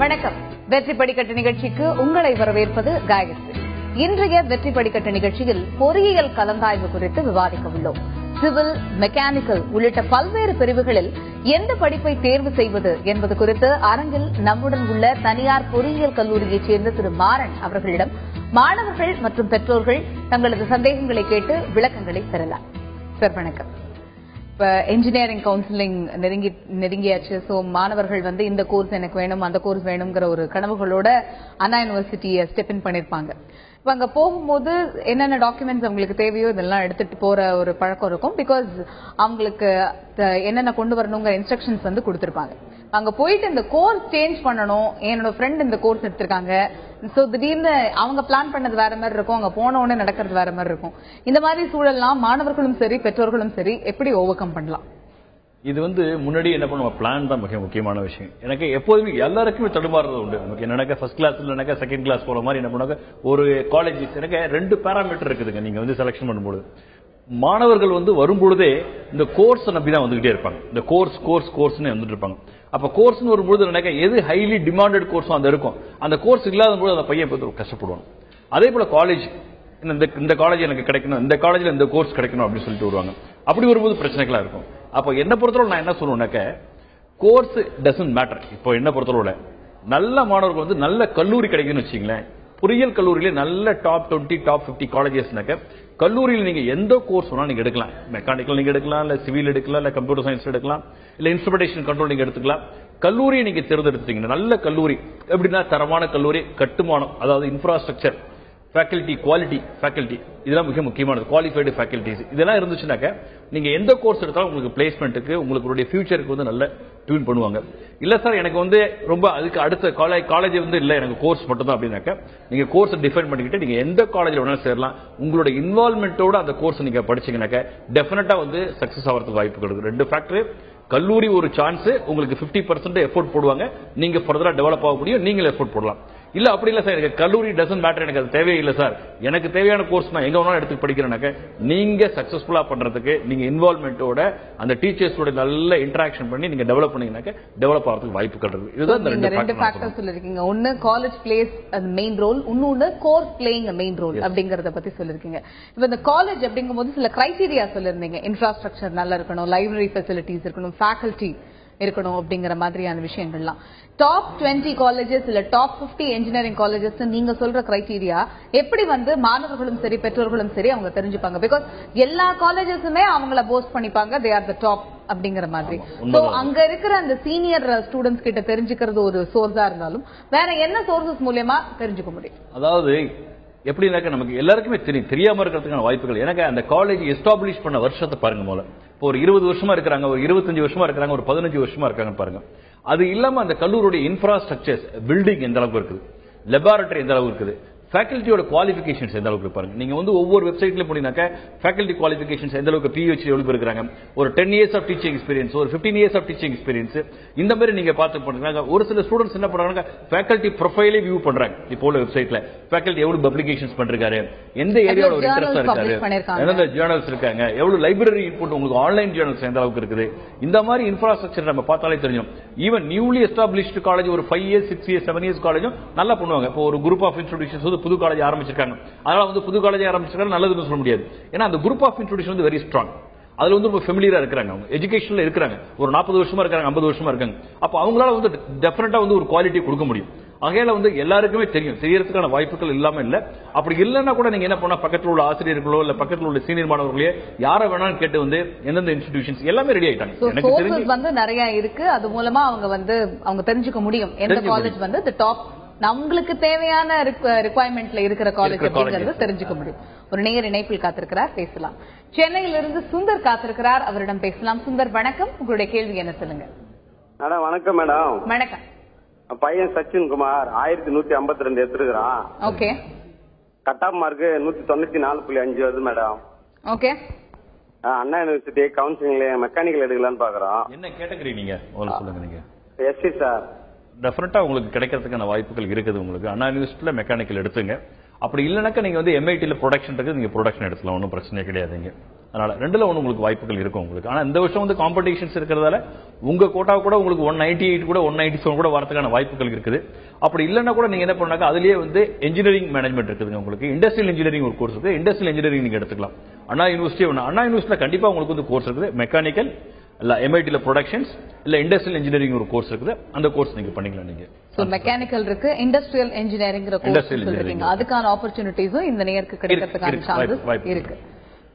வணக்கம். வெற்றி படிக்கட்டு நிகழ்ச்சிக்கு உங்களை வரவேற்பது காயத்ரி. இன்றைய வெற்றி படிக்கட்டு நிகழ்ச்சியில் பொறியியல் கலந்தாய்வு குறித்து விவாதிக்க உள்ளோம். சிவில், மெக்கானிக்கல் உள்ளிட்ட பல்வேறு பிரிவுகளில் எந்த படிப்பை தேர்வு செய்வது என்பது குறித்து அரங்கில் நம்முடன் உள்ள தனியார் பொறியியல் கல்லூரியைச் சேர்ந்த திரு மாறன் அவர்களிடம் மாணவர்கள் மற்றும் பெற்றோர்கள் தங்களது சந்தேகங்களை கேட்டு விளக்கங்களை பெறலாம். சார் வணக்கம். இப்ப இன்ஜினியரிங் கவுன்சிலிங் நெருங்கியாச்சு. சோ மாணவர்கள் இந்த கோர்ஸ் எனக்கு வேணும், அந்த கோர்ஸ் வேணுங்கிற ஒரு கனவுகளோட அண்ணா யூனிவர்சிட்டியை ஸ்டெப் இன் பண்ணிருப்பாங்க. இப்ப அங்க போகும்போது என்னென்ன டாக்குமெண்ட்ஸ் அவங்களுக்கு தேவையோ இதெல்லாம் எடுத்துட்டு போற ஒரு பழக்கம் இருக்கும். பிகாஸ் அவங்களுக்கு என்னென்ன கொண்டு வரணுங்கிற இன்ஸ்ட்ரக்ஷன்ஸ் கொடுத்திருப்பாங்க. அங்க போயிட்டு இந்த கோர்ஸ் சேஞ்ச் பண்ணணும், என்னோட ஃப்ரெண்ட் இந்த கோர்ஸ் எடுத்திருக்காங்க, சோ திடீர்னு அவங்க பிளான் பண்ணது வேற மாதிரி இருக்கும், அங்க போன உடனே நடக்கிறது வேற மாதிரி இருக்கும். இந்த மாதிரி சூழல்லாம் மாணவர்களும் சரி பெற்றோர்களும் சரி எப்படி ஓவர் கம் பண்ணலாம்? இது முன்னாடி என்ன பண்ணுவோம், பிளான் தான் மிக முக்கியமான விஷயம். எனக்கு எப்போதுமே எல்லாருக்குமே தடுமாறுறது உண்டு. நமக்கு என்னன்னா ஃபர்ஸ்ட் கிளாஸ்ல எனக்கு செகண்ட் கிளாஸ் போற மாதிரி என்ன பண்ணுவாங்க, ஒரு காலேஜ் எனக்கு 2 பேராமீட்டர் இருக்குதுங்க. நீங்க செலக்ஷன் பண்ணும்போது மாணவர்கள் வரும்பொழுதே இந்த கோர்ஸ் நம்பி தான் வந்துகிட்டே இருப்பாங்க. இந்த கோர்ஸ்னு வந்துட்டு இருப்பாங்க. அப்ப கோர்ஸ்னு வரும்போது எனக்கு எது ஹைலி டிமாண்டட் கோர்ஸும் அந்த இருக்கும். அந்த கோர்ஸ் இல்லாத போது அந்த பையன் கஷ்டப்படுவாங்க. அதே போல காலேஜ், இந்த காலேஜ் எனக்கு கிடைக்கணும், இந்த காலேஜ்ல இந்த கோர்ஸ் கிடைக்கணும் அப்படின்னு சொல்லிட்டு வருவாங்க. அப்படி வரும்போது பிரச்சனைகளா இருக்கும். அப்ப என்ன பொறுத்தவரை நான் என்ன சொல்லுவேன்னாக்க, கோர்ஸ் டசன்ட் மேட்டர். இப்போ என்ன பொறுத்தவரை நல்ல மாணவர்கள் நல்ல கல்லூரி கிடைக்குன்னு வச்சுங்களேன். பொறியியல் கல்லூரியில நல்ல டாப் 20 டாப் 50 காலேஜஸ்னாக்க கல்லூரியில் நீங்க எந்த கோர்ஸ் வேணாலும் நீங்க எடுக்கலாம். மெக்கானிக்கல் நீங்க எடுக்கலாம், இல்ல சிவில் எடுக்கலாம், இல்ல கம்ப்யூட்டர் சயின்ஸ் எடுக்கலாம், இல்ல இன்ஸ்ட்ருமெண்டேஷன் கண்ட்ரோல் நீங்க எடுத்துக்கலாம். கல்லூரியை நீங்க தேர்ந்தெடுத்தீங்கன்னா நல்ல கல்லூரி எப்படின்னா தரமான கல்லூரி, கட்டுமானம், அதாவது இன்ஃப்ராஸ்ட்ரக்சர், ஃபேக்கல்டி, குவாலிட்டி ஃபேக்கல்டி, இதெல்லாம் மிக முக்கியமானது. குவாலிஃபைடு ஃபேக்கல்டிஸ் இதெல்லாம் இருந்துச்சுனாக்க நீங்க எந்த கோர்ஸ் எடுத்தாலும் உங்களுக்கு பிளேஸ்மெண்ட்டுக்கு, உங்களுடைய ஃபியூச்சருக்கு நல்ல டியூன் பண்ணுவாங்க. இல்ல சார் எனக்கு ரொம்ப அதுக்கு அடுத்த காலேஜ் இல்ல, எனக்கு கோர்ஸ் மட்டும் தான் அப்படின்னாக்க நீங்க கோர்ஸ் டிஃபைன் பண்ணிக்கிட்டு நீங்க எந்த காலேஜ்ல வேணாலும் சேரலாம். உங்களோட இன்வால்மெண்டோட அந்த கோர்ஸ் நீங்க படிச்சீங்கன்னாக்க டெஃபினட்டா சக்சஸ் ஆகிறதுக்கு வாய்ப்பு கிடைக்கும். 2 ஃபேக்டர், கல்லூரி ஒரு சான்ஸ், உங்களுக்கு 50% எஃபோர்ட் போடுவாங்க, நீங்க ஃபர்தரா டெவலப் ஆக முடியும், நீங்க எஃபோர்ட் போடலாம். இல்ல அப்படி இல்ல சார், எனக்கு கல்லூரி டசன்ட் மேட்டர், எனக்கு அது தேவையில்லை சார், எனக்கு தேவையான கோர்ஸ் நான் எங்க வேணாலும் எடுத்து படிக்கிறேன்னாக்க நீங்க சக்சஸ்ஃபுல்லா பண்றதுக்கு நீங்க இன்வால்மெண்டோட அந்த டீச்சர்ஸோட நல்ல இன்டராக்ஷன் பண்ணி நீங்க டெவலப் பண்ணீங்கன்னாக்க டெவலப் ஆகிறதுக்கு வாய்ப்பு கிடைக்கும். இதுதான் இந்த 2 ஃபேக்டர்ஸ் சொல்லிருக்கீங்க. ஒன்னு காலேஜ் பிளேஸ் மெயின் ரோல், இன்னொன்னு கோர்ஸ் பிளேயிங் மெயின் ரோல் அப்படிங்கறத பத்தி சொல்லிருக்கீங்க. இப்ப இந்த காலேஜ் அப்படிங்கும்போது சில கிரைட்டீரியா சொல்லிருந்தீங்க. இன்ஃப்ராஸ்ட்ரக்சர் நல்லா இருக்கணும், லைப்ரரி ஃபெசிலிட்டிஸ் இருக்கணும், ஃபேக்கல்டி இருக்கணும் அப்படிங்கிற மாதிரியான விஷயங்கள்லாம். டாப் 20 காலேஜஸ் இல்ல டாப் 50 இன்ஜினியரிங் காலேஜஸ் நீங்க சொல்ற கிரைட்டீரியா எப்படி மாணவர்களும் சரி பெற்றோர்களும் சரி அவங்க தெரிஞ்சுப்பாங்க? பிகாஸ் எல்லா காலேஜஸுமே அவங்கள போஸ்ட் பண்ணிப்பாங்க, தே ஆர் த டாப் அப்படிங்கிற மாதிரி. சோ அங்க இருக்கிற அந்த சீனியர் ஸ்டூடெண்ட்ஸ் கிட்ட தெரிஞ்சுக்கிறது ஒரு சோர்ஸா இருந்தாலும் வேற என்ன சோர்சஸ் மூலமா தெரிஞ்சுக்க முடியும்? அதாவது எப்படின்னாக்க நமக்கு எல்லாருக்குமே தெரியாம இருக்கிறதுக்கான வாய்ப்புகள். எனக்கு அந்த காலேஜ் எஸ்டாப்ளிஷ் பண்ண வருஷத்தை பாருங்க. முதல்ல இப்போ ஒரு 20 வருஷமா இருக்கிறாங்க, ஒரு 25 வருஷமா இருக்கிறாங்க, ஒரு 15 வருஷமா இருக்காங்க பாருங்க. அது இல்லாம அந்த கல்லூரியுடைய இன்ஃப்ராஸ்ட்ரக்சர்ஸ், பில்டிங் எந்த அளவுக்கு இருக்குது, லெபார்டரி எந்த அளவுக்கு இருக்குது, ஃபேக்கல்டியோட குவாலிஃபிகேஷன்ஸ் எந்த அளவுக்கு பாருங்க. நீங்க ஒவ்வொரு வெப்சைட்ல போனீங்கன்னாக்க ஃபேக்கல்டி குவாலிஃபிகேஷன்ஸ் எந்த அளவுக்கு PhD எவ்வளவு இருக்கிறாங்க, ஒரு 10 years ஆஃப் டீச்சிங் எக்ஸ்பீரியன்ஸ், ஒரு 15 years ஆஃப் டீச்சிங் எக்ஸ்பீரியன்ஸ், இந்த மாதிரி நீங்க பார்த்து பண்றாங்க. ஒரு சில ஸ்டூடெண்ட்ஸ் என்ன பண்றாங்க, ஃபேக்கல்டி ப்ரொஃபைலே வியூ பண்றாங்க. இப்போ உள்ள வெப்சைட்ல ஃபேக்கல்டி எவ்வளவு பப்ளிகேஷன்ஸ் பண்றாரு, எந்த ஏரியாவோட ஒரு இன்ட்ரெஸ்டா இருக்காரு, எந்தெந்த ஜேர்னல்ஸ் இருக்காங்க, எவ்வளவு லைப்ரரி இன்புட், உங்களுக்கு ஆன்லைன் ஜேர்னல்ஸ் எந்த அளவுக்கு இருக்குது, இந்த மாதிரி இன்ஃப்ராஸ்ட்ரக்சர் நம்ம பார்த்தாலே தெரியும். ஈவன் நியூலி எஸ்டாப்ளிஷ்டு காலேஜ் ஒரு 5 years 6 years 7 years காலேஜும் நல்லா பண்ணுவாங்க. இப்போ ஒரு குரூப் ஆஃப் இன்ஸ்டிடியூஷன்ஸ் புது காலேஜ் ஆரம்பிச்சிருக்காங்க. அதனால புது காலேஜ் ஆரம்பிச்சிருக்காங்க நல்லதுன்னு சொல்ல முடியாது. ஏன்னா அந்த group of institution very strong. அதுல ரொம்ப ஃபெமிலியரா இருக்காங்க, அவங்க எஜுகேஷன்ல இருக்காங்க, ஒரு 40 வருஷமா இருக்காங்க, 50 வருஷமா இருக்காங்க. அப்ப அவங்களால டெஃபினட்டா ஒரு குவாலிட்டி கொடுக்க முடியும். ஆகையால எல்லாருக்குமே தெரியும், தெரியறதுக்கான வாய்ப்புகள் இல்லாம இல்ல. அப்படி இல்லைன்னா கூட நீங்க என்ன பண்ணா, பக்கத்தில் உள்ள ஆசிரியர்களோ இல்ல பக்கத்தில் உள்ள சீனியர் மாணவர்களே யாரை வேணாலும் கேட்டு எந்தெந்த இன்ஸ்டிடியூஷன்ஸ் எல்லாமே ரெடி ஆயிட்டாங்க. எனக்கு தெரிஞ்சு நிறைய இருக்கு. அது மூலமா அவங்க தெரிஞ்சுக்க முடியும் எந்த காலேஜ் டாப் நம்மளுக்கு தேவையான ரிக்வயர்மெண்ட்ல இருக்கிற காலேஜ் அப்படிங்கறத தெரிஞ்சுக்க முடியும். ஒரு நேயர் இணைப்பில் காத்திருக்கிறார், பேசலாம். சென்னையிலிருந்து சுந்தர் காத்திருக்கிறார், அவரிடம் பேசலாம். சுந்தர் வணக்கம், உங்களுடைய கேள்வி என்ன சொல்லுங்க? மேடம் வணக்கம். மேடம் வணக்கம். பையன் சச்சின் குமார் 1152 எடுத்துருக்கான். ஓகே. கட் ஆஃப் மார்க் 194.5 வருது மேடம். ஓகே. அண்ணா யூனிவர்சிட்டி கவுன்சிலிங்ல மெக்கானிக்கல் எடுக்கலான்னு பாக்குறோம். என்ன கேட்டகரி நீங்க சொல்லுங்க? நீங்க எஸ்சி சார். டெஃபினட்டா உங்களுக்கு கிடைக்கிறதுக்கான வாய்ப்புகள் இருக்குது. உங்களுக்கு அண்ணா யூனிவர்சிட்டியில மெக்கானிக்கல் எடுத்துங்க. அப்படி இல்லைனாக்கா நீங்க MITல ப்ரொடக்ஷன் இருக்கு, நீங்க ப்ரொடக்ஷன் எடுக்கலாம், ஒன்றும் பிரச்சனை கிடையாதுங்க. அதனால ரெண்டுல ஒன்று உங்களுக்கு வாய்ப்புகள் இருக்கும் உங்களுக்கு. ஆனா இந்த வருஷம் வந்து காம்படிஷன்ஸ் இருக்கிறதால உங்க கோட்டா கூட உங்களுக்கு 198 கூட 197 கூட வரதுக்கான வாய்ப்புகள் இருக்குது. அப்படி இல்லைன்னா கூட நீங்க என்ன பண்ணாக்க அதுலயே வந்து இன்ஜினியரிங் மேனேஜ்மெண்ட் இருக்குதுங்க உங்களுக்கு. இண்டஸ்ட்ரியல் இன்ஜினியரிங் ஒரு கோர்ஸ் இருக்கு. இண்டஸ்ட்ரியல் இன்ஜினியரிங் நீங்க எடுத்துக்கலாம். அண்ணா யூனிவர்சிட்டியில கண்டிப்பா உங்களுக்கு வந்து கோர்ஸ் இருக்குது. மெக்கானிக்கல் இல்ல எம்ஐடில ப்ரொடக்ஷன்ஸ் இல்ல இண்டஸ்ட்ரியல் இன்ஜினியரிங் ஒரு கோர்ஸ் இருக்குது. அந்த கோர்ஸ் நீங்க பண்ணிக்கலாம். நீங்க சோ மெக்கானிக்கல் இருக்கு, இண்டஸ்ட்ரியல் இன்ஜினியரிங் கோர்ஸ் சொல்றீங்க. அதுக்கான ஆப்பர்ச்சுனிட்டிஸும் இந்த நேருக்கு கிடைக்கிறதுக்கான சான்சஸ் இருக்கு.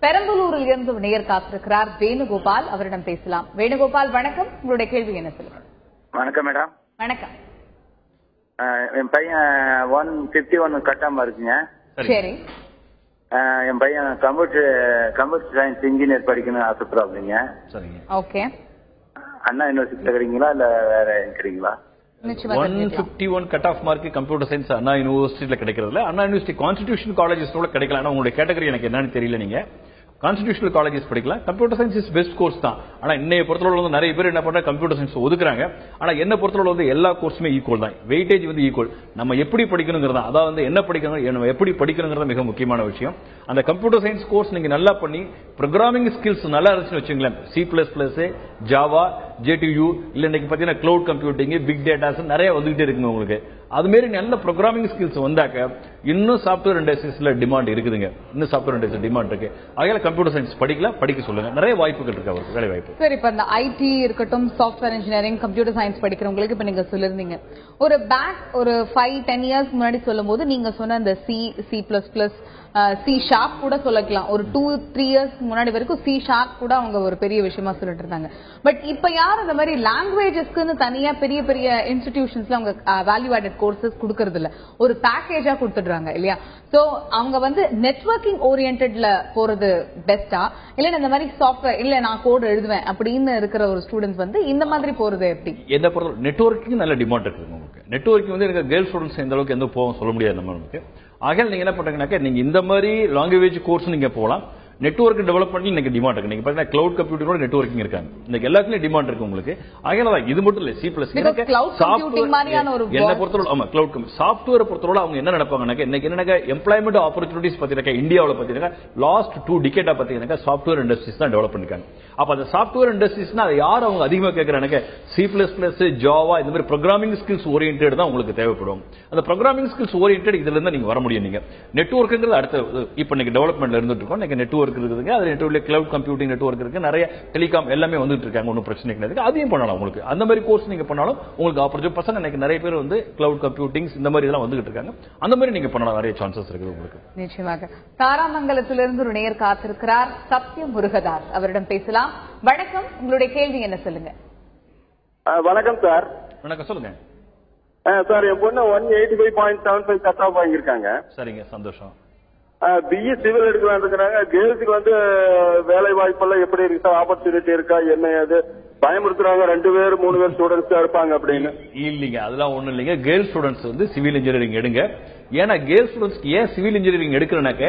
பெரம்பலூரில் இருந்து நேர் காத்திருக்கிறார் வேணுகோபால். அவரிடம் பேசலாம். வேணுகோபால் வணக்கம், உங்களுடைய கேள்வி என்ன சொல்லுங்க? வணக்கம் மேடம். வணக்கம். என் பையன் 151 கட்டாம இருக்குங்க. சரி. என் பையன் கம்ப்யூட்டர் சயின்ஸ் இன்ஜினியர் படிக்கணும்னு ஆசைப்படுறாங்க. சரிங்க. ஓகே. அண்ணா யூனிவர்சிட்டியில கிடைக்கிறீங்களா இல்ல வேற கிடைக்கிறீங்களா? 151 cut off mark computer science Anna யூனிவர்சிட்டியில கிடைக்கிறதுல அண்ணா யூனிவர்சிட்டி கான்ஸ்டிடியூஷன் காலேஜஸ் கூட கிடைக்கலாம். உங்களுடைய கேட்டகரி எனக்கு என்னன்னு தெரியல. நீங்க கான்ஸ்டிடியூஷனல் காலேஜஸ் படிக்கலாம். Computer science is best course தான். ஆனா இன்னைய பொறுத்தளவு வந்து நிறைய பேர் என்ன பண்றாங்க, கம்ப்யூட்டர் சயின்ஸ் ஒதுக்குறாங்க. ஆனா என்ன பொறுத்தளவு வந்து எல்லா கோர்ஸுமே ஈக்குவல் தான். வெயிட்டேஜ் வந்து ஈக்குவல். நம்ம எப்படி படிக்கணுங்கிறதா, அதாவது என்ன படிக்கணும், நம்ம எப்படி படிக்கணுங்கிறத மிக முக்கியமான விஷயம். அந்த கம்ப்யூட்டர் சயின்ஸ் கோர்ஸ் நீங்க நல்லா பண்ணி ப்ரோக்ராமிங் ஸ்கில்ஸ் நல்லா இருந்துச்சுன்னு வச்சுங்களேன், C++, ஜாவா, JTU இல்ல இன்னைக்கு பாத்தீங்கன்னா கிளவுட் கம்ப்யூட்டிங், பிக் டேட்டாஸ் நிறைய வந்துகிட்டே இருக்குங்க உங்களுக்கு. அது மாதிரி நல்ல ப்ரோக்ராமிங் ஸ்கில்ஸ் வந்தாக்க இன்னும் சாப்ட்வேர் இண்டஸ்ட்ரீஸ்ல டிமாண்ட் இருக்குதுங்க. இன்னும் சாப்ட்வேர் இண்டஸ்ட்ரி டிமாண்ட் இருக்கு. அதனால கம்ப்யூட்டர் சயின்ஸ் படிக்கலாம், படிக்க சொல்லுங்க. நிறைய வாய்ப்புகள் இருக்கு அவருக்கு, வேலை வாய்ப்பு. சார், இப்ப இந்த ஐடி இருக்கட்டும், சாஃப்ட்வேர் இன்ஜினியரிங், கம்ப்யூட்டர் சயின்ஸ் படிக்கிறவங்களுக்கு இப்ப நீங்க சொல்லிருந்தீங்க ஒரு பேக் ஒரு 5-10 இயர்ஸ் முன்னாடி சொல்லும் போது நீங்க சொன்ன அந்த C++, C# கூட சொல்லலாம். ஒரு 2-3 இயர்ஸ் முன்னாடி வரைக்கும் C# கூட அவங்க ஒரு பெரிய விஷயமா சொல்லிட்டு இருந்தாங்க. பட் இப்ப யார் அந்த மாதிரி லாங்குவேஜஸ்க்கு தனியா பெரிய பெரிய இன்ஸ்டிடியூஷன்ஸ்ல அவங்க வேல்யூ ஆடட் கோர்சஸ் கொடுக்கறது இல்ல, ஒரு பேக்கேஜா கொடுத்துடுறாங்க இல்லையா? சோ அவங்க வந்து நெட்வொர்க்கிங் ஓரியன்டட்ல போறது பெஸ்டா, இல்ல இந்த மாதிரி சாஃப்ட்வேர் இல்ல நான் கோட் எழுதுவேன் அப்படின்னு இருக்கிற ஒரு ஸ்டூடெண்ட்ஸ் வந்து இந்த மாதிரி போறது எப்படி? என்ன பொறுத்த நெட்வொர்க்கிங் நல்ல டிமாண்ட் இருக்குது உங்களுக்கு. நெட்வொர்க்கிங் வந்து எனக்கு கேர்ள் ஸ்டூடெண்ட்ஸ் எந்த அளவுக்கு எந்த போகும் சொல்ல முடியாது நமக்கு. ஆகையால் நீங்க என்ன பண்றீங்கன்னாக்க நீங்க இந்த மாதிரி லாங்குவேஜ் கோர்ஸ் நீங்க போகலாம். நெட்வொர்க் டெவலப்மெண்ட்ல இன்னைக்கு டிமாண்ட் இருக்கு. நீங்க பாத்தீங்கன்னா கிளவுட் கம்ப்யூட்டிங்கோட நெட்வொர்க்கிங் இருக்காங்க. இன்னைக்கு எல்லாத்துலயும் டிமாண்ட் இருக்கு உங்களுக்கு. ஆகையால இது மட்டும் இல்ல, C++ என்ன பொறுத்தவரை ஆமா கிளவுட் சாஃப்ட்வேர் பொறுத்தவரை அவங்க என்ன நினைப்பாங்கன்னாக்க இன்னைக்கு என்னன்னா எம்ப்ளாய்மெண்ட் ஆப்பர்ச்சுனிட்டிஸ் பாத்தீங்கன்னா இந்தியாவில் பாத்தீங்கன்னா லாஸ்ட் 2 டிகேடா பாத்தீங்கன்னா சாஃப்ட்வேர் இண்டஸ்ட்ரீஸ் தான் டெவலப் பண்ணிருக்காங்க. அப்ப அந்த சாஃப்ட்வேர் இண்டஸ்ட்ரீஸ்னா அதை யார் அவங்க அதிகமா கேட்கறாங்க, C++, ஜாவா இந்த மாதிரி ப்ரோக்ராமிங் ஸ்கில்ஸ் ஓரியன்டட் தான் உங்களுக்கு தேவைப்படும். அந்த ப்ரோக்ராமிங் ஸ்கில்ஸ் ஓரியன்டட் இதுல இருந்து நீங்க வர முடியும். நீங்க நெட்வொர்க்குங்கிறது அடுத்த இப்ப இன்னைக்கு டெவலப்மெண்ட்ல இருந்துட்டு இருக்கோம். இன்னைக்கு நெட்வொர்க் இருக்குதுங்க. அது நெட்வொர்க்ல கிளவுட் கம்ப்யூட்டிங் நெட்வொர்க் இருக்கு, நிறைய டெலிகாம் எல்லாமே வந்துட்டு இருக்காங்க. ஒன்றும் பிரச்சனை கிடையாது. அதையும் பண்ணலாம் உங்களுக்கு. அந்த மாதிரி கோர்ஸ் நீங்க பண்ணாலும் உங்களுக்கு ஆப்பர்ச்சுனிட்டி. பசங்க இன்னைக்கு நிறைய பேர் வந்து கிளவுட் கம்ப்யூட்டிங் இந்த மாதிரி எல்லாம் வந்துட்டு இருக்காங்க. அந்த மாதிரி நீங்க பண்ணலாம், நிறைய சான்சஸ் இருக்குது உங்களுக்கு. நிச்சயமாக. தாராமங்கலத்திலிருந்து ஒரு நேயர் காத்திருக்கிறார், சத்ய முருகதாஸ். அவரிடம் பேசலாம். வணக்கம், உங்களுடைய கேள்வி என்ன சொல்லுங்க? வணக்கம் சார். வணக்கம், சொல்லுங்க சார். என் பொண்ணு 185.75 கட் ஆஃப் வாங்கியிருக்காங்க. சரிங்க, சந்தோஷம். BE சிவில் எடுக்கலாம் இருக்கிறாங்க. கேர்ள்ஸுக்கு வந்து வேலை வாய்ப்பெல்லாம் எப்படி இருக்கு சார்? ஆப்பர்ச்சுனிட்டி இருக்கா என்ன? அது பயமுறுத்துறாங்க 2 பேர் 3 பேர் ஸ்டூடெண்ட்ஸ் இருப்பாங்க அப்படின்னு. இல்லீங்க, அதெல்லாம் ஒண்ணும் இல்லைங்க. கேர்ள்ஸ் ஸ்டூடெண்ட்ஸ் வந்து சிவில் இன்ஜினியரிங் எடுங்க. ஏன்னா கேர்ள்ஸ் ஸ்டூடெண்ட்ஸ்க்கு ஏன் சிவில் இன்ஜினியரிங் எடுக்கிறனாக்க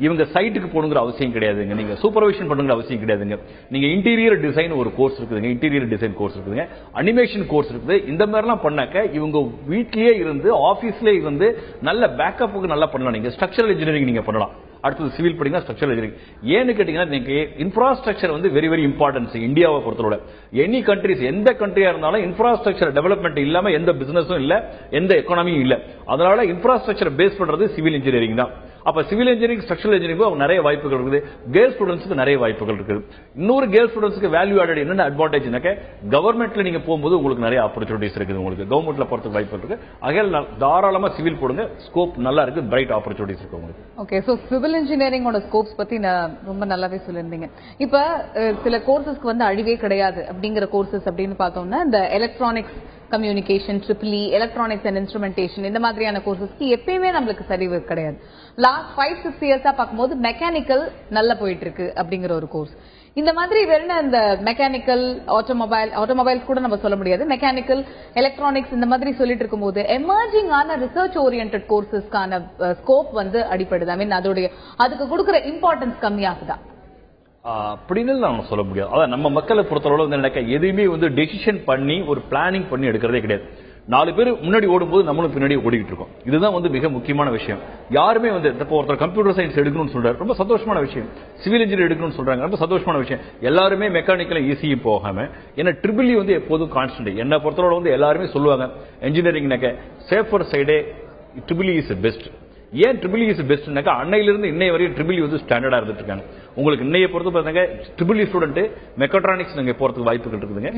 இவங்க சைட்டுக்கு போகணுங்கிற அவசியம் கிடையாதுங்க. நீங்க சூப்பர்வைஷன் பண்ணுங்கிற அவசியம் கிடையாதுங்க. நீங்க இன்டீரியர் டிசைன் ஒரு கோர்ஸ் இருக்குதுங்க, இன்டீரியர் டிசைன் கோர்ஸ் இருக்குதுங்க, அனிமேஷன் கோர்ஸ் இருக்குது. இந்த மாதிரிலாம் பண்ணாக்க இவங்க வீட்லயே இருந்து ஆபீஸ்லயே இருந்து நல்ல பேக்கப்புக்கு நல்லா பண்ணலாம். நீங்க ஸ்ட்ரக்சரல் இன்ஜினியரிங் நீங்க பண்ணலாம். அடுத்தது சிவில் படிங்க, ஸ்ட்ரக்சரல் இன்ஜினியரிங். ஏன்னு கேட்டீங்கன்னா இன்ஃப்ராஸ்ட்ரக்சர் வந்து வெரி வெரி இம்பார்ட்டன்ஸ் இந்தியாவை பொறுத்தவரை. எனி கண்ட்ரிஸ் எந்த கண்ட்ரியா இருந்தாலும் இன்ஃப்ராஸ்ட்ரக்சர் டெவலப்மெண்ட் இல்லாம எந்த பிசினஸும் இல்ல, எந்த எக்கானமியும் இல்ல. அதனால இன்ஃப்ராஸ்ட்ரக்சர் பேஸ் பண்றது சிவில் இன்ஜினியரிங் தான். அப்ப சிவில் இன்ஜினியரிங், ஸ்ட்ரக்சரல் இன்ஜினியரிங் நிறைய வாய்ப்புகள் இருக்குது. கேர்ள்ஸ் ஸ்டூடெண்ட்ஸ்க்கு நிறைய வாய்ப்புகள் இருக்குது. இன்னொரு கேர்ள்ஸ் ஸ்டூடெண்ட்ஸ்க்கு வேல்யூ ஆடட் என்ன அட்வான்டேஜ்னாக்க கவர்மெண்ட்ல நீங்க போகும்போது உங்களுக்கு நிறைய ஆப்பர்ச்சுனிட்டிஸ் இருக்குது. உங்களுக்கு கவர்மெண்ட்ல போறதுக்கு வாய்ப்பு இருக்கு. ஆகையால் தாராளமா சிவில் போடுங்க, ஸ்கோப் நல்லா இருக்கு, பிரைட் ஆப்பர்ச்சுனிட்டிஸ் இருக்கு உங்களுக்கு. ஓகே, சோ சிவில் இன்ஜினியரிங்கோட ஸ்கோப்ஸ் பத்தி ரொம்ப நல்லாவே சொல்லிருந்தீங்க. இப்ப சில கோர்சஸ்க்கு வந்து அழிவே கிடையாது அப்படிங்கிற கோர்சஸ் அப்படின்னு பார்த்தோம்னா இந்த electronics communication, EEE, electronics and instrumentation இந்த மாதிரியான கோர்சஸ்க்கு எப்பயுமே நம்மளுக்கு சரிவு கிடையாது. லாஸ்ட் 5-6 இயர்ஸா பார்க்கும்போது மெக்கானிக்கல் நல்லா போயிட்டு இருக்கு அப்படிங்கிற ஒரு கோர்ஸ். இந்த மாதிரி வெறும் இந்த மெக்கானிக்கல், ஆட்டோமொபைல்ஸ் கூட நம்ம சொல்ல முடியாது, மெக்கானிக்கல், எலக்ட்ரானிக்ஸ் இந்த மாதிரி சொல்லிட்டு இருக்கும்போது எமர்ஜிங் ஆன ரிசர்ச் ஓரியன்டட் கோர்சஸ்க்கான ஸ்கோப் வந்து அடிப்படுது. ஐ மீன் அதுக்கு கொடுக்குற இம்பார்ட்டன்ஸ் கம்மியாகுதா அப்படின்னு நம்ம சொல்ல முடியாது. அதான் நம்ம மக்களை பொறுத்தளவு வந்து எதுவுமே வந்து டெசிஷன் பண்ணி ஒரு பிளானிங் பண்ணி எடுக்கிறதே கிடையாது. 4 பேர் முன்னாடி ஓடும்போது நம்மளும் பின்னாடி ஓடிக்கிட்டு இருக்கோம். இதுதான் வந்து மிக முக்கியமான விஷயம். யாருமே வந்து இப்போ ஒருத்தர் கம்ப்யூட்டர் சயின்ஸ் எடுக்கணும்னு சொல்றாரு, ரொம்ப சந்தோஷமான விஷயம். சிவில் இன்ஜினியர் எடுக்கணும்னு சொல்றாங்க, ரொம்ப சந்தோஷமான விஷயம். எல்லாருமே மெக்கானிக்கல் ஈஸியும் போகாம, ஏன்னா ட்ரிபிள் வந்து எப்போதும் கான்ஸ்டன்ட். என்ன பொறுத்தவரை வந்து எல்லாருமே சொல்லுவாங்க இன்ஜினியரிங்னாக்க சேஃபர் சைடே ட்ரிபிள் இஸ் பெஸ்ட். ஏன் ட்ரிபிள் இஸ் பெஸ்ட்னாக்கா அன்னையிலிருந்து இன்னை வரையும் ட்ரிபிள் வந்து ஸ்டாண்டர்டா இருந்துட்டு இருக்காங்க. உங்களுக்கு இன்னைய பொறுத்து பாத்தீங்க ட்ரிபிள் ஸ்டூடெண்ட் மெக்காட்ரானிக்ஸ் நீங்க போறதுக்கு வாய்ப்புகள் இருக்குதுங்க.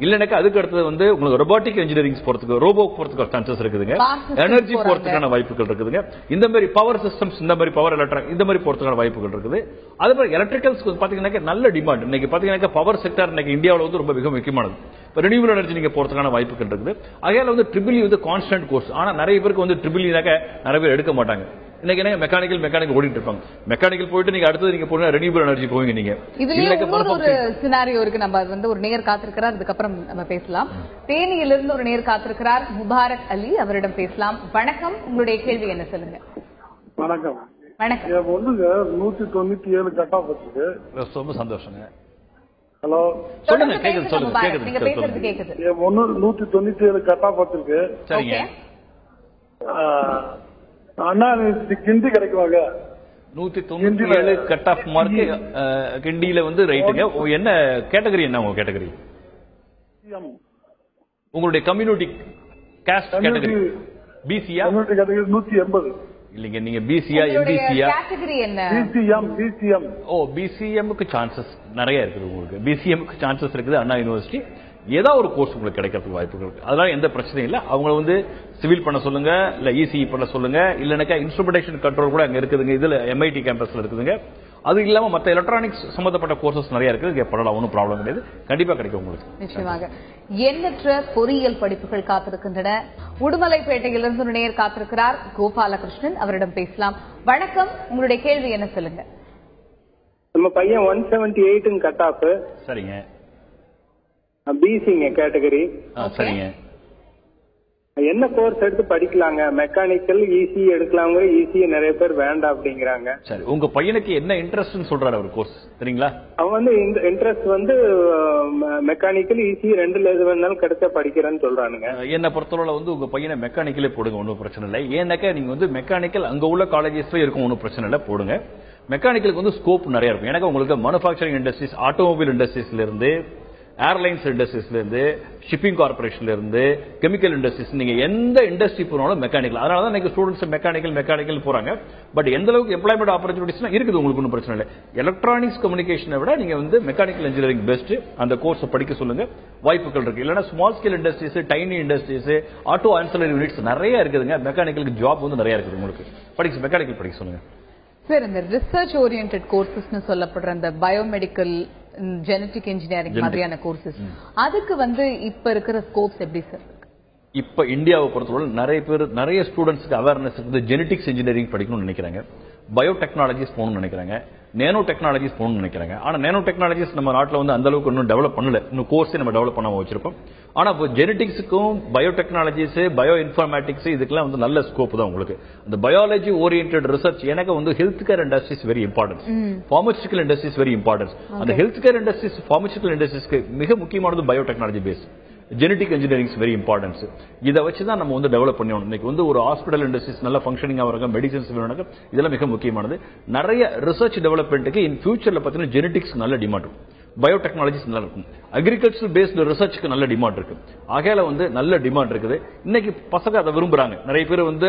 இல்லனாக்கா அதுக்கு அடுத்து வந்து உங்களுக்கு ரொபாட்டிக் இன்ஜினியரிங் போறதுக்கு, ரோபோ போறதுக்கு சான்சஸ் இருக்குதுங்க. எனர்ஜி போறதுக்கான வாய்ப்புகள் இருக்குதுங்க. இந்த மாதிரி பவர் சிஸ்டம்ஸ், இந்த மாதிரி பவர் எலக்ட்ரானிக், இந்த மாதிரி போறதுக்கான வாய்ப்புகள் இருக்குது. அதே மாதிரி எலக்ட்ரிக்கல்ஸ் பாத்தீங்கன்னா நல்ல டிமாண்ட். இன்னைக்கு பாத்தீங்கன்னா பவர் செக்டர் இன்னைக்கு இந்தியாவில் வந்து ரொம்ப மிக முக்கியமானது. ரெனியூவல் எனர்ஜி நீங்க போறதுக்கான வாய்ப்புகள் இருக்குது. அதனால வந்து ட்ரிபிள் வந்து கான்ஸ்டன்ட் கோர்ஸ். ஆனா நிறைய பேருக்கு வந்து ட்ரிபிள் நிறைய பேர் எடுக்க மாட்டாங்க. இன்னைக்கு என்ன மெக்கானிக்கல் ஓடிட்டு இருப்பாங்க. மெக்கானிக்கல் போயிட்டு நீங்க அடுத்து நீங்க போனா ரெனியூவல் எனர்ஜி போவீங்க. நீங்க ஒரு சினாரியோ இருக்கு. நம்ம வந்து ஒரு நேர் காத்திருக்கிறார், அதுக்கப்புறம் நம்ம பேசலாம். தேனியிலிருந்து ஒரு நேர் காத்திருக்கிறார் முபாரக் அலி, அவரிடம் பேசலாம். வணக்கம், உங்களுடைய கேள்வி என்ன சொல்லுங்க. வணக்கம். வணக்கம். 197 கட் ஆஃப் இருக்கு. ரொம்ப சந்தோஷங்க. ஹலோ, சொல்லுங்க. கேக்குது. நீங்க பேசுறது கேக்குது. 197 கட் ஆஃப் இருக்கு. சரிங்க. அண்ணா கிண்டி கிடைக்குவாங்க. 197 கட் ஆஃப் மார்க் கிண்டியில வந்து ரைட்டுங்க. என்ன கேட்டகரி, என்ன உங்க கேட்டகரி? உங்களுடைய கம்யூனிட்டி காஸ்ட் கேட்டகரி பிசியா? Community category 180. இல்லைங்க, நீங்க பிசியா எம்பிசியா? கேட்டகரி என்ன? பிசிஎம். ஓ, பிசிஎம்க்கு சான்சஸ் நிறைய இருக்குது. உங்களுக்கு பிசிஎம்க்கு சான்சஸ் இருக்குது. அண்ணா யூனிவர்சிட்டி ஏதாவது ஒரு கோர்ஸ் உங்களுக்கு கிடைக்கிறதுக்கு வாய்ப்புகள் இருக்கு. அதெல்லாம் எந்த பிரச்சனையும் இல்லை. அவங்க வந்து சிவில் பண்ண சொல்லுங்க, இல்ல இசிஇ பண்ண சொல்லுங்க, இல்லனாக்கா இன்ஸ்ட்ருமெண்டேஷன் கண்ட்ரோல் கூட அங்க இருக்குதுங்க. இதுல எம்ஐடி கேம்பஸ்ல இருக்குதுங்க. அது இல்லாம மத்த எலக்ட்ரானிக்ஸ் சம்பந்தப்பட்ட கோர்சஸ் நிறைய இருக்குது. இங்க பண்ணலாம், ஒன்றும் ப்ராப்ளம் கிடையாது. கண்டிப்பா கிடைக்கும் உங்களுக்கு. நிச்சயமாக. எண்ணற்ற பொறியியல் படிப்புகள் காத்திருக்கின்றன. உடுமலைப்பேட்டையிலிருந்து ஒரு நேயர் காத்திருக்கிறார், கோபாலகிருஷ்ணன், அவரிடம் பேசலாம். வணக்கம், உங்களுடைய கேள்வி என்ன சொல்லுங்க. நம்ம பையன் 178 கட் ஆஃப். சரிங்க. பிசிங்க கேட்டகரி. சரிங்க. என்ன கோர்ஸ் எடுத்து படிக்கலாங்க? மெக்கானிக்கல் இசி எடுக்கலாங்க. இசி நிறைய பேர் வேண்டாம் அப்படிங்கிறாங்க. சரி, உங்க பையனுக்கு என்ன இன்ட்ரெஸ்ட் சொல்றாரு அவர் கோர்ஸ் தெரியுங்களா? அவன் வந்து இன்ட்ரெஸ்ட் வந்து மெக்கானிக்கல் இசி ரெண்டுல எது வேணாலும் கிடைச்சா படிக்கிறேன்னு சொல்றானுங்க. என்ன பொறுத்தவரை வந்து உங்க பையனை மெக்கானிக்கலே போடுங்க, ஒன்றும் பிரச்சனை இல்லை. ஏன்னாக்கா நீங்க வந்து மெக்கானிக்கல் அங்க உள்ள காலேஜஸ்ல இருக்கும், ஒன்றும் பிரச்சனை இல்லை, போடுங்க. மெக்கானிக்கலுக்கு வந்து ஸ்கோப் நிறைய இருக்கும். எனக்கு உங்களுக்கு மேனுஃபேக்சரிங் இண்டஸ்ட்ரீஸ், ஆட்டோமொபைல் இண்டஸ்ட்ரீஸ்ல இருந்து, ஏர்லைன்ஸ் இண்டஸ்ட்ரீஸ்ல இருந்து, ஷிப்பிங் கார்பரேஷன்ல இருந்து, கெமிக்கல் இண்டஸ்ட்ரீஸ், நீங்க எந்த இண்டஸ்ட்ரி போனாலும் மெக்கானிக்கல். அதனால தான் நீங்க ஸ்டூடெண்ட்ஸ் மெக்கானிக்கல் போறாங்க. பட் எந்த அளவுக்கு எம்ப்ளாய்மெண்ட் ஆப்பர்ச்சுனிட்டிஸ் இருக்குது உங்களுக்கு, ஒன்றும் பிரச்சனை இல்லை. எலக்ட்ரானிக்ஸ் கம்யூனிகேஷனை விட நீங்க வந்து மெக்கானிக்கல் இன்ஜினியரிங் பெஸ்ட். அந்த கோர்ஸ் படிக்க சொல்லுங்க, வாய்ப்புகள் இருக்கு. இல்லைன்னா small scale industries, tiny industries, auto ancillary units நிறைய இருக்குதுங்க. மெக்கானிக்கலுக்கு ஜாப் வந்து நிறைய இருக்குது உங்களுக்கு. மெக்கானிக்கல் படிக்க சொல்லுங்க. சார், இந்த ரிசர்ச் ஓரியன்டட் கோர்சஸ் சொல்லப்படுற அந்த பயோமெடிக்கல், ஜெனடிக் இன்ஜினியரிங் மாதிரியான கோர்சஸ், அதுக்கு வந்து இப்ப இருக்கிற ஸ்கோப்ஸ் எப்படி சார்? இப்ப இந்தியாவை பொறுத்தவரை நிறைய ஸ்டூடெண்ட்ஸ்க்கு அவேர்னஸ் இருக்குது. ஜெனடிக்ஸ் இன்ஜினியரிங் படிக்கணும்னு நினைக்கிறாங்க, பயோடெக்னாலஜிஸ் போகணும்னு நினைக்கிறாங்க, நேனோ டெக்னாலஜிஸ் போகணும்னு நினைக்கிறாங்க. ஆனா நேனோ டெக்னாலஜிஸ் நம்ம நாட்டில் வந்து அந்த அளவுக்கு இன்னும் டெவலப் பண்ணல. இன்னும் கோர்ஸே நம்ம டெவலப் பண்ணாம வச்சிருக்கோம். ஆனா இப்போ ஜெனடிக்ஸுக்கும் பயோடெக்னாலஜிஸ், பயோ இன்ஃபர்மேட்டிக்ஸ் இதுக்கெல்லாம் வந்து நல்ல ஸ்கோப் தான் உங்களுக்கு. அந்த பயாலஜி ஓரியன்டட் ரிசர்ச் எனக்கு வந்து health care industries very importance, pharmaceutical industries very importance. அந்த ஹெல்த் கேர் இண்டஸ்ட்ரீஸ், பார்மசூட்டிக்கல் இண்டஸ்ட்ரீஸ்க்கு மிக முக்கியமானது biotechnology base. Genetic engineering very importance. இதை வச்சு தான் நம்ம வந்து டெவலப் பண்ணணும். இன்னைக்கு வந்து ஒரு ஹாஸ்பிட்டல் இண்டஸ்ட்ரீஸ் நல்லா ஃபங்க்ஷனிங் ஆகிறாங்க, மெடிசன்ஸ் வேணும்னாக்க இதெல்லாம் மிக முக்கியமானது. நிறைய ரிசர்ச் டெவலப்மெண்ட்டுக்கு இன் ஃபியூச்சர்ல பார்த்தீங்கன்னா ஜெனடிக்ஸ் நல்ல டிமாண்ட் இருக்கும், பயோடெக்னாலஜிஸ் நல்லா இருக்கும், அக்ரிகல்ச்சர் பேஸ்டு ரிசர்ச்சுக்கு நல்ல டிமாண்ட் இருக்கு. ஆகையால வந்து நல்ல டிமாண்ட் இருக்குது. இன்னைக்கு பசங்க அதை விரும்புறாங்க. நிறைய பேர் வந்து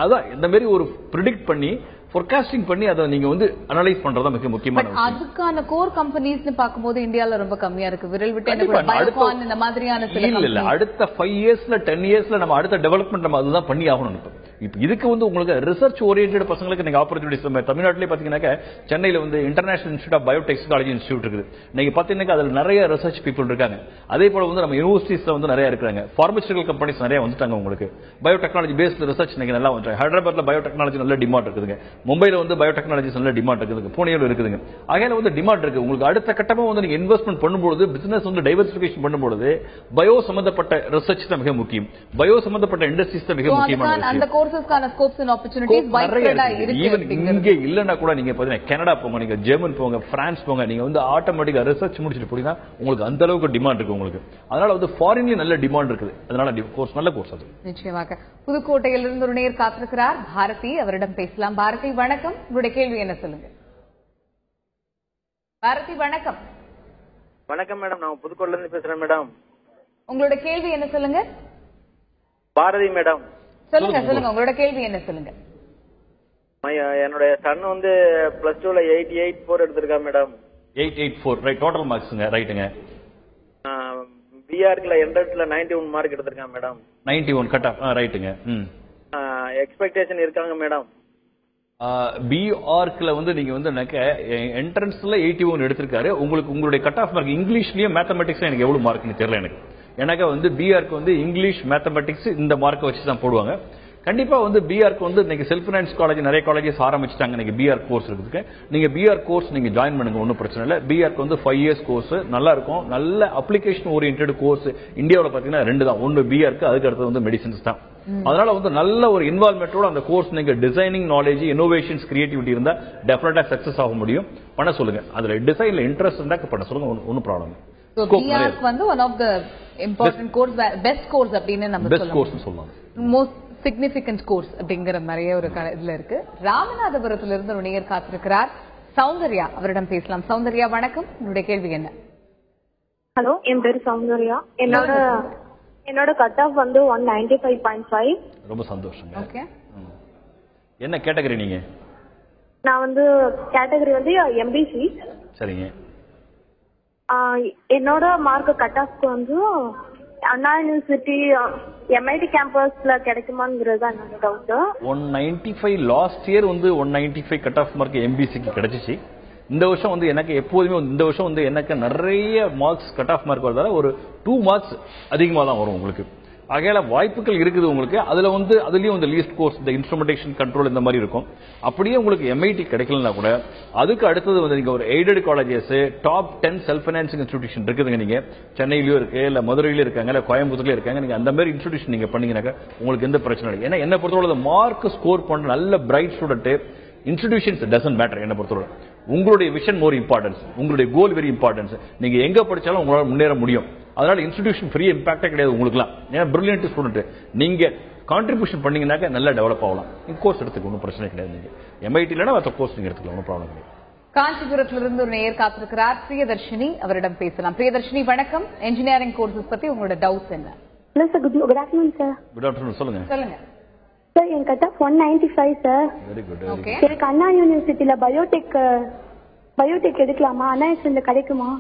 அதான் இந்த மாதிரி ஒரு ப்ரிடிக்ட் பண்ணி forecasting பண்ணி அதை நீங்க வந்து அனலைஸ் பண்றதா மிக முக்கியமான விஷயம். அதுக்கான கோர் கம்பெனிஸ்னு பாக்கும்போது இந்தியால ரொம்ப கம்மியா இருக்கு. விரல் விட்டு பயோகான் இந்த மாதிரியான இல்ல அடுத்த 5 இயர்ஸ்ல 10 இயர்ஸ்ல நம்ம அடுத்த டெவலப்மெண்ட் நம்ம அதுதான் பண்ணி ஆகணும். இப்ப இதுக்கு வந்து உங்களுக்கு ரிசர்ச் ஓரியன்டட் பசங்களுக்கு நீங்க ஆப்பர்ச்சுனிட்டிஸ் நம்ம தமிழ்நாட்டிலே பாத்தீங்கன்னா சென்னையில வந்து international institute of biotechnology institute இருக்குது. நீங்க பாத்தீங்கன்னா அதுல நிறைய ரிசர்ச் பீப்புள் இருக்காங்க. அதே போல வந்து நம்ம யூனிவர்சிட்டிஸ்ல வந்து நிறைய இருக்காங்க. பார்மசூட்டிக்கல் கம்பெனிஸ் நிறைய வந்துட்டாங்க. உங்களுக்கு பயோடெக்னாலஜி பேஸ்ட் ரிசர்ச் நீங்க நல்லா வந்து ஹைதராபாத்ல பயோடெக்னாலஜி நல்ல டிமாண்ட் இருக்குதுங்க. மும்பைல வந்து பயோடெக்னாலஜிஸ் நல்ல டிமாண்ட் இருக்குதுங்க. புனேல இருக்குதுங்க. ஆகையால வந்து டிமாண்ட் இருக்கு. உங்களுக்கு அடுத்த கட்டமா வந்து நீங்க இன்வெஸ்ட்மெண்ட் பண்ணும்போது பிசினஸ் வந்து டைவர்சிஃபிகேஷன் பண்ணும்போது பயோ சம்பந்தப்பட்ட ரிசர்ச் தான் மிக முக்கியம். பயோ சம்பந்தப்பட்ட இண்டஸ்ட்ரீஸ் தான் மிக முக்கியமான விஷயம். கோர்சஸ்க்கான ஸ்கோப்ஸ் அண்ட் ஆப்பர்ச்சுனிட்டிஸ் வைட்ரடா இருக்கு. இங்க இல்லன்னா கூட நீங்க பாத்தீங்கன்னா கனடா போங்க, நீங்க ஜெர்மன் போங்க, பிரான்ஸ் போங்க, நீங்க வந்து ஆட்டோமேட்டிக்கா ரிசர்ச் முடிச்சிட்டு போனீங்கன்னா உங்களுக்கு அந்த அளவுக்கு டிமாண்ட் இருக்கு உங்களுக்கு. அதனால வந்து ஃபாரின்லயும் நல்ல டிமாண்ட் இருக்குது. அதனால கோர்ஸ் நல்ல கோர்ஸ் அது. நிச்சயமாக. புதுக்கோட்டையிலிருந்து ஒரு நேயர் காத்திருக்கிறார் பாரதி, அவரிடம் பேசலாம். பாரதி வணக்கம், உங்களுடைய கேள்வி என்ன சொல்லுங்க. பாரதி வணக்கம். வணக்கம் மேடம், நான் புதுக்கோட்டையில இருந்து பேசுறேன் மேடம். உங்களோட கேள்வி என்ன சொல்லுங்க. பாரதி மேடம். சொல்லுங்க உங்களோட கேள்வி என்ன சொல்லுங்க. என்னுடைய சன் வந்து +2ல 884 எடுத்திருக்கான் மேடம். 884 right, total மார்க்ஸ்ங்க. ரைட்டுங்க. பிஆர்க்ல என்ட்ரன்ஸ்ல 91 மார்க் எடுத்திருக்கான் மேடம். 91 cut off. ரைட்டுங்க. எக்ஸ்பெக்டேஷன் இருக்காங்க மேடம். பிஆர்க்ல வந்து நீங்க வந்து என்ட்ரன்ஸ்ல 81 எடுத்திருக்காரு. உங்களுக்கு உங்களுடைய கட் ஆஃப் மார்க் இங்கிலீஷ்லயும் மேத்தமெட்டிக்ஸ்ல எனக்கு எவ்வளவு மார்க்னு தெரியல எனக்கு. எனக்கு வந்து பிஆர்க்கு வந்து இங்கிலீஷ் மேத்தமெட்டிக்ஸ் இந்த மார்க்கை வச்சு தான் போடுவாங்க. கண்டிப்பா வந்து பிஆர்க்கு வந்து இன்னைக்கு செல்ஃப் ஃபைனான்ஸ் காலேஜ் நிறைய காலேஜஸ் ஆரம்பிச்சிட்டாங்க. நீங்க பிஆர் கோர்ஸ் இருக்கு, நீங்க பிஆர் கோர்ஸ் நீங்க ஜாயின் பண்ணுங்க, ஒன்றும் பிரச்சனை இல்லை. பிஆர்க்கு வந்து 5 இயர்ஸ் கோர்ஸ் நல்லா இருக்கும். நல்ல அப்ளிகேஷன் ஓரியன்டட் கோர்ஸ் இந்தியாவில் பாத்தீங்கன்னா 2 தான். ஒன்னு பிஆர்க்கு, அதுக்கு அடுத்து வந்து மெடிசன்ஸ் தான். அதனால வந்து நல்ல ஒரு இன்வால்மெண்டோட அந்த கோர்ஸ் நீங்க டிசைனிங் நாலேஜ், இன்னோவேஷன்ஸ், கிரியேட்டிவிட்டி இருந்தா டெஃபினட்டா சக்சஸ் ஆக முடியும். பண்ண சொல்லுங்க. அதுல டிசைன்ல இன்ட்ரெஸ்ட் இருந்தா பண்ண சொல்லுங்க, ஒன்னும் ப்ராப்ளம். So BARC வந்து one of the important course, best course அப்படினு நம்ம சொல்லலாம். Best course சொல்லலாம். Most significant course அப்படிங்கற மாதிரியே ஒரு இதுல இருக்கு. ராமநாதபுரத்துல இருந்து ஒரு நேயர் காத்திருக்கிறார் சௌந்தர்யா, அவரிடம் பேசலாம். சௌந்தர்யா வணக்கம், உங்களுடைய கேள்வி என்ன? ஹலோ, என் பேரு சௌந்தர்யா. என்னோட கட் ஆஃப் வந்து 195.5. ரொம்ப சந்தோஷம். ஓகே. என்ன கேட்டகரி நீங்க? நான் வந்து கேட்டகரி வந்து எம்பிசி. சரிங்க. என்னோட மார்க் கட் ஆஃப்க்கு வந்து அண்ணா யூனிவர்சிட்டி எம்ஐடி கேம்பஸ்ல கிடைக்குமாங்கிறது தான் என்னோட டவுட். 195 லாஸ்ட் இயர் வந்து 195 கட் ஆஃப் மார்க் எம்பிசிக்கு கிடைச்சிச்சு. இந்த வருஷம் வந்து எனக்கு எப்போதுமே இந்த வருஷம் வந்து எனக்கு நிறைய மார்க்ஸ் கட் ஆஃப் மார்க் வரதால ஒரு 2 மார்க்ஸ் அதிகமாக தான் வரும் உங்களுக்கு. ஆகையால வாய்ப்புகள் இருக்குது உங்களுக்கு. அதுல வந்து அதுலயும் இந்த லீஸ்ட் கோர்ஸ், இந்த இன்ஸ்ட்ருமெண்டேஷன் கண்ட்ரோல் இந்த மாதிரி இருக்கும். அப்படியே உங்களுக்கு எம்ஐடி கிடைக்கலன்னா கூட அதுக்கு அடுத்தது வந்து நீங்க ஒரு aided colleges, top 10 self financing institution இருக்குதுங்க. நீங்க சென்னையிலயும் இருக்கு, இல்ல மதுரையில இருக்காங்க, இல்ல கோயம்புத்தூர்ல இருக்காங்க. நீங்க அந்த மாதிரி இன்ஸ்டிடியூஷன் நீங்க பண்ணீங்கன்னாக்க உங்களுக்கு எந்த பிரச்சனை இல்லை. ஏன்னா என்ன பொறுத்தவரை மார்க் ஸ்கோர் பண்ற நல்ல bright student institutions doesn't matter. என்ன பொறுத்தவரை உங்களுடைய விஷன் மோர் இம்பார்ட்டன்ஸ், உங்களுடைய கோல் வெரி இம்பார்ட்டன்ஸ். நீங்க எங்க படிச்சாலும் உங்களால முன்னேற முடியும். அதனால இன்ஸ்டிடியூஷன் ஃப்ரீ இம்பாக்டே கிடையாது உங்களுக்கு. ஏன்னா பிரில்லியன்ட் ஸ்டூடெண்ட் நீங்க கான்ட்ரிபியூஷன் பண்ணீங்கன்னாக்க நல்லா டெவலப் ஆகலாம். கோர்ஸ் எடுத்துக்க ஒன்றும் பிரச்சனை கிடையாது. நீங்க எம்ஐடி இல்லைன்னா மற்ற கோர்ஸ் நீங்க எடுத்துக்கலாம், ஒன்றும் ப்ராப்ளம் கிடையாது. காஞ்சிபுரத்திலிருந்து ஒரு நேயர் காத்திருக்கிறார் பிரியதர்ஷினி, அவரிடம் பேசலாம். பிரியதர்ஷினி வணக்கம், இன்ஜினியரிங் கோர்சஸ் பத்தி உங்களோட டவுட்ஸ் என்ன? Hello sir, good afternoon sir. Good afternoon, சொல்லுங்க. சார், என் cut off 195 sir. Very good. Okay. எனக்கு அண்ணா யூனிவர்சிட்டியில பயோடெக் எடுக்கலாமா? அண்ணா யூனிவர்சிட்டியில கிடைக்குமா?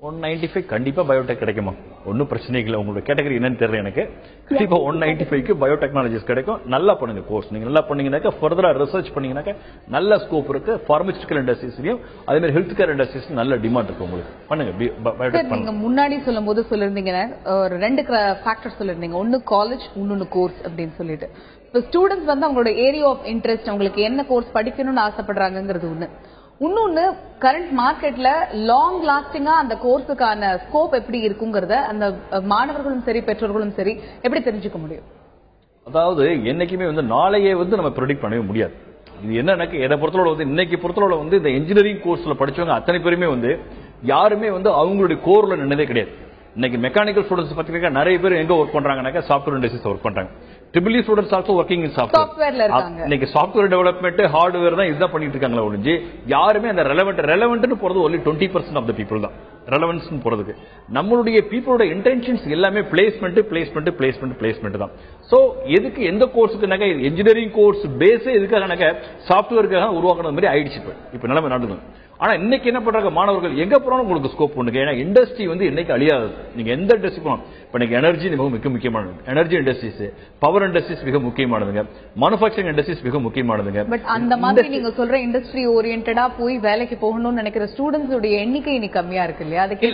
195 கண்டிப்பா பயோடெக் கிடைக்குமா? ஒன்னும் பிரச்சனை இல்லை. உங்களோட கேட்டகரி என்னன்னு தெரியல எனக்கு. கண்டிப்பா 195க்கு பயோடெக்னாலஜிஸ் கிடைக்கும். நல்லா பண்ணுங்க கோர்ஸ். நீங்க நல்லா பண்ணீங்கன்னாக்க ஃபர்தரா ரிசர்ச் பண்ணீங்கன்னாக்க நல்ல ஸ்கோப் இருக்கு. பார்மசூட்டிக்கல் இண்டஸ்ட்ரீஸ்லயும் அதே மாதிரி ஹெல்த் கேர் இண்டஸ்ட்ரீஸ் நல்ல டிமாண்ட் இருக்கு உங்களுக்கு. பண்ணுங்க பயோடெக். நீங்க முன்னாடி சொல்லும் போது சொல்லிருந்தீங்க ஒரு 2 ஃபேக்டர் சொல்லிருந்தீங்க. ஒன்னு காலேஜ், இன்னொன்னு கோர்ஸ் அப்படின்னு சொல்லிட்டு. இப்போ ஸ்டூடெண்ட்ஸ் வந்து அவங்களோட ஏரியா ஆஃப் இன்ட்ரெஸ்ட், அவங்களுக்கு என்ன கோர்ஸ் படிக்கணும்னு ஆசைப்படுறாங்கிறது ஒண்ணு. இன்னொன்னு கரண்ட் மார்க்கெட்ல லாங் லாஸ்டிங்கா அந்த கோர்ஸுக்கான ஸ்கோப் எப்படி இருக்குங்கிறத அந்த மாணவர்களும் சரி பெற்றோர்களும் சரி எப்படி தெரிஞ்சுக்க முடியும்? அதாவது என்னைக்குமே வந்து நாளையே வந்து நம்ம ப்ரெடிக்ட் பண்ணவே முடியாது. இது என்னன்னா எதை பொறுத்தளவு வந்து இன்னைக்கு பொறுத்தளவு வந்து இந்த இன்ஜினியரிங் கோர்ஸ்ல படிச்சவங்க அத்தனை பேருமே வந்து யாருமே வந்து அவங்களுடைய கோர்ல நின்னதே கிடையாது. இன்னைக்கு மெக்கானிக்கல் ஸ்டூடெண்ட்ஸ் பாத்தீங்கன்னா நிறைய பேர் எங்க ஒர்க் பண்றாங்கன்னாக்க சாஃப்ட்வேர் இண்டஸ்ட்ரீஸ் ஒர்க் பண்றாங்க. Triple E students also working in சாஃப்ட்வேர்ல இருக்காங்க. இன்னைக்கு சாஃப்ட்வேர் டெவலப்மெண்ட், ஹார்ட்வேர் தான் இதுதான் பண்ணிட்டு இருக்காங்களே ஒழிஞ்சு யாருமே அந்த ரெலவென்ட்னு போறது ஒன்லி 20% ஆஃப் த பீப்புள் தான். ரெலவன்ஸ் போறதுக்கு நம்மளுடைய பீப்புளோட இன்டென்ஷன்ஸ் எல்லாமே பிளேஸ்மெண்ட் தான். சோ எதுக்கு எந்த கோர்ஸுக்கு இன்ஜினியரிங் கோர்ஸ் பேஸே எதுக்காக சாஃப்ட்வேருக்காக உருவாக்குற மாதிரி ஆயிடுச்சு. இப்ப நிலைமை நடக்கும். ஆனா இன்னைக்கு என்ன பண்றாங்க மாணவர்கள், எங்க போனாலும் உங்களுக்கு ஸ்கோப் உண்டு. ஏன்னா இண்டஸ்ட்ரி வந்து இன்னைக்கு அழியாது. நீங்க எந்த இண்டஸ்ட்ரி போனாலும் இப்ப இன்னைக்கு எனர்ஜி மிக முக்கியமானது. எனர்ஜி இண்டஸ்ட்ரீஸ், பவர் இண்டஸ்ட்ரீஸ் மிக முக்கியமானதுங்க. மேனுஃபேக்சரிங் இண்டஸ்ட்ரீஸ் மிக முக்கியமானதுங்க. பட் அந்த மாதிரி நீங்க சொல்ற இண்டஸ்ட்ரி ஓரியன்டா போய் வேலைக்கு போகணும்னு நினைக்கிற ஸ்டூடெண்ட்ஸ் உடைய எண்ணிக்கை இன்னைக்கு கம்மியா இருக்கு இல்லையா? அதுக்கு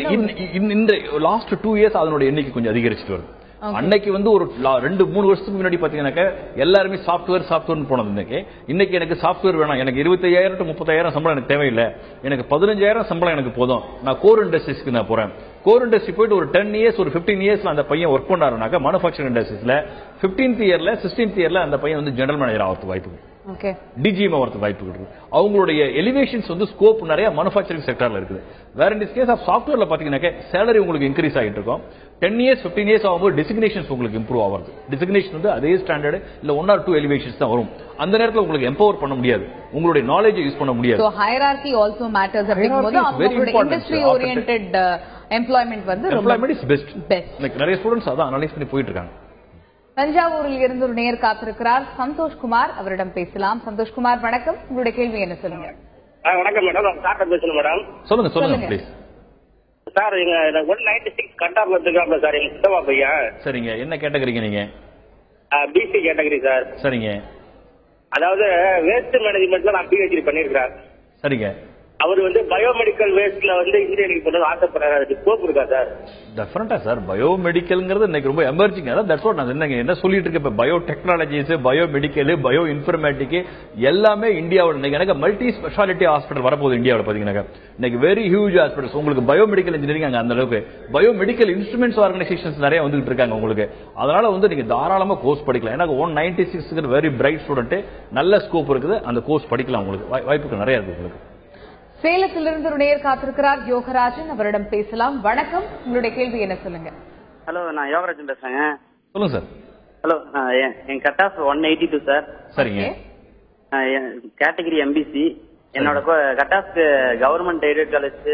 இந்த லாஸ்ட் 2 இயர்ஸ் அதனுடைய எண்ணிக்கை கொஞ்சம் அதிகரிச்சுட்டு வருது. அன்னைக்கு வந்து ஒரு 2-3 வருஷத்துக்கு முன்னாடி பாத்தீங்கன்னாக்க எல்லாருமே சாஃப்ட்வேர் போனது. இன்னைக்கு எனக்கு சாஃப்ட்வேர் வேணாம், எனக்கு 25,000 to 30,000 சம்பளம் எனக்கு தேவையில்லை, எனக்கு 15,000 சம்பளம் எனக்கு போதும், நான் கோர் இண்டஸ்ட்ரீஸ்க்கு நான் போறேன். கோர் இண்டஸ்ட்ரி போயிட்டு ஒரு 10 years ஒரு 15 yearsல அந்த பையன் ஒர்க் பண்ணாருனாக்க மேனுஃபேக்சரிங் இண்டஸ்ட்ரீஸ்ல 15th yearல 16th yearல அந்த பையன் வந்து ஜெனரல் மேனேஜர் ஆகிறதுக்கு வாய்ப்பு, டிஜிஎம் ஆகிறதுக்கு வாய்ப்பு இருக்கு. அவங்களுடைய எலிவேஷன்ஸ் வந்து ஸ்கோப் நிறைய மேனுஃபேக்சரிங் செக்டர்ல இருக்குது. வேற இன் கேஸ் ஆஃப் சாஃப்ட்வேர்ல பாத்தீங்கன்னா சேலரி உங்களுக்கு இன்க்ரீஸ் ஆகிட்டு இருக்கும். 10 years 15 years ஆகும்போது டெசிக்னேஷன்ஸ் உங்களுக்கு இம்ப்ரூவ் ஆகுது. டெசிக்னேஷன் வந்து அதே ஸ்டாண்டர்ட் இல்ல 1 or 2 எலிவேஷன்ஸ் தான் வரும். அந்த நேரத்தில் உங்களுக்கு எம்பவர் பண்ண முடியாது, உங்களுடைய நாலேஜ் யூஸ் பண்ண முடியாது. சோ ஹையரார்கி ஆல்சோ மேட்டர்ஸ் அப்படிங்கும்போது அவங்களுடைய இண்டஸ்ட்ரி ஓரியன்டட் எம்ப்ளாய்மென்ட் வந்து எம்ப்ளாய்மென்ட் இஸ் பெஸ்ட். நிறைய ஸ்டூடண்ட்ஸ் அதான் அனலைஸ் பண்ணி போயிட்டு இருக்காங்க. தஞ்சாவூரில் இருந்து ஒரு நேயர் காத்திருக்கிறார், சந்தோஷ்குமார், அவரிடம் பேசலாம். சந்தோஷ்குமார் வணக்கம், உங்களுடைய கேள்வி என்ன சொல்லுங்க. வணக்கம் மேடம், சார் பேசணும் மேடம். சொல்லுங்க ப்ளீஸ். சார் எங்க 196 கட்டாப்ல இருக்காப்ல சார், எங்க சித்தவா பையன். சரிங்க, என்ன கேட்டகரிங்க நீங்க? PC category sir. சரிங்க. அதாவது வேஸ்ட் மேனேஜ்மெண்ட்ல நான் பிஹெச்டி பண்ணிருக்கிறேன். சரிங்க. அவர் வந்து பயோமெடிக்கல் வேஸ்ட்ல வந்து இன்ஜினியரிங் பண்ண ஆசைப்படுறாரு, அதுக்கு ஸ்கோப் இருக்கா சார்? டெஃபரெண்டா சார், பயோமெடிக்கல்ங்கிறது இன்னைக்கு ரொம்ப எமர்ஜிங். அதான் தட்ஸ் வாட் நான் என்ன சொல்லிட்டு இருக்கேன். இப்ப bio technologies, biomedical, bio informatic எல்லாமே இந்தியாவோட இன்னைக்கு எனக்கு மல்டி ஸ்பெஷாலிட்டி ஹாஸ்பிட்டல் வரப்போகுது இந்தியாவில் பாத்தீங்கன்னா. இன்னைக்கு வெரி ஹியூஜ் ஹாஸ்பிட்டல்ஸ் உங்களுக்கு பயோமெடிக்கல் இன்ஜினியரிங் அங்க அந்த அளவுக்கு பயோமெடிக்கல் இன்ஸ்ட்ருமெண்ட்ஸ் ஆர்கனைசேஷன்ஸ் நிறைய வந்துட்டு இருக்காங்க உங்களுக்கு. அதனால வந்து நீங்க தாராளமா கோர்ஸ் படிக்கலாம். எனக்கு 196 வெரி பிரைட் ஸ்டூடெண்ட், நல்ல ஸ்கோப் இருக்குது, அந்த கோர்ஸ் படிக்கலாம். உங்களுக்கு வாய்ப்புகள் நிறைய இருக்கு உங்களுக்கு. சேலத்திலிருந்து ஒரு நேயர் காத்திருக்கிறார், யோகராஜன், அவரிடம் பேசலாம். வணக்கம், உங்களுடைய கேள்வி என்ன சொல்லுங்க. ஹலோ, நான் யோகராஜன் பேசுறேங்க. சொல்லுங்க சார். ஹலோ, என் கட் ஆஃப் 182 சார். சரிங்க. Category MBC. என்னோட cut off government aided college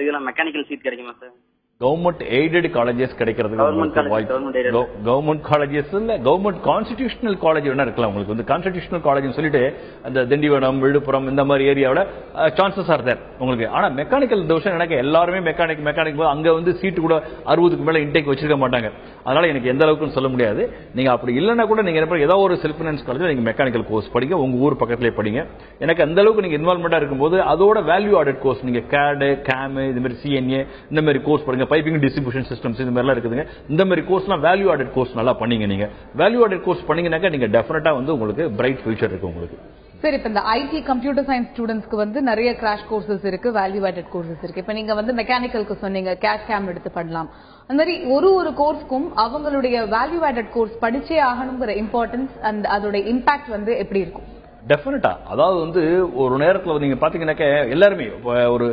இதுல மெக்கானிக்கல் சீட் கிடைக்குமா சார்? கவர்மெண்ட் எய்டட் காலேஜஸ் கிடைக்கிறதுக்கு கவர்மெண்ட் காலேஜஸ் இல்ல கவர்மெண்ட் கான்ஸ்டிடியூஷனல் காலேஜ் வேணா இருக்கலாம். உங்களுக்கு வந்து கான்ஸ்டிடியூஷனல் காலேஜ் சொல்லிட்டு அந்த திண்டிவனம், விழுப்புரம் இந்த மாதிரி ஏரியாவில் சான்சஸ் ஆர் தேர் உங்களுக்கு. ஆனா மெக்கானிக்கல் தோஷம் எனக்கு எல்லாருமே மெக்கானிக் அங்க வந்து சீட்டு கூட 60க்கு மேல இன்டேக் வச்சிருக்க மாட்டாங்க. அதனால எனக்கு எந்த அளவுக்கு சொல்ல முடியாது. நீங்க அப்படி இல்லைன்னா கூட நீங்க ஏதாவது ஒரு செல்ஃப் ஃபைனான்ஸ் காலேஜ் நீங்க மெக்கானிக்கல் கோர்ஸ் படிங்க, உங்க ஊர் பக்கத்திலே படிங்க. எனக்கு அந்த அளவுக்கு நீங்க இன்வால்மெண்டா இருக்கும்போது அதோட வேல்யூ ஆடட் கோர்ஸ் நீங்க கேட், கேம், இந்த மாதிரி சிஎன்ஏ இந்த மாதிரி கோர்ஸ் படிங்க. பைப்பிங் டிஸ்ட்ரிபியூஷன் சிஸ்டம்ஸ் இந்த மாதிரிலாம் இருக்குதுங்க. இந்த மாதிரி கோர்ஸ்லாம் வேல்யூ ஆடட் கோர்ஸ் நல்லா பண்ணீங்க. நீங்க வேல்யூ ஆடட் கோர்ஸ் பண்ணீங்கன்னாக்க நீங்க டெஃபினட்டா வந்து உங்களுக்கு பிரைட் ஃபியூச்சர் இருக்கு உங்களுக்கு. சரி, இப்ப இந்த ஐடி கம்ப்யூட்டர் சயின்ஸ் ஸ்டூடெண்ட்ஸ்க்கு வந்து நிறைய கிராஷ் கோர்சஸ் இருக்கு, வேல்யூ ஆடட் கோர்சஸ் இருக்கு. இப்ப நீங்க வந்து மெக்கானிக்கலுக்கு சொன்னீங்க, கேட் கேம் எடுத்து பண்ணலாம். அந்த மாதிரி ஒரு கோர்ஸ்க்கும் அவங்களுடைய வேல்யூ ஆடட் கோர்ஸ் படிச்சே ஆகணுங்கிற இம்பார்ட்டன்ஸ் அண்ட் அதோட இம்பாக்ட் வந்து எப்படி இருக்கும்? டெஃபினட்டா. அதாவது வந்து ஒரு நேரத்தில் நீங்க பாத்தீங்கன்னாக்க எல்லாருமே ஒரு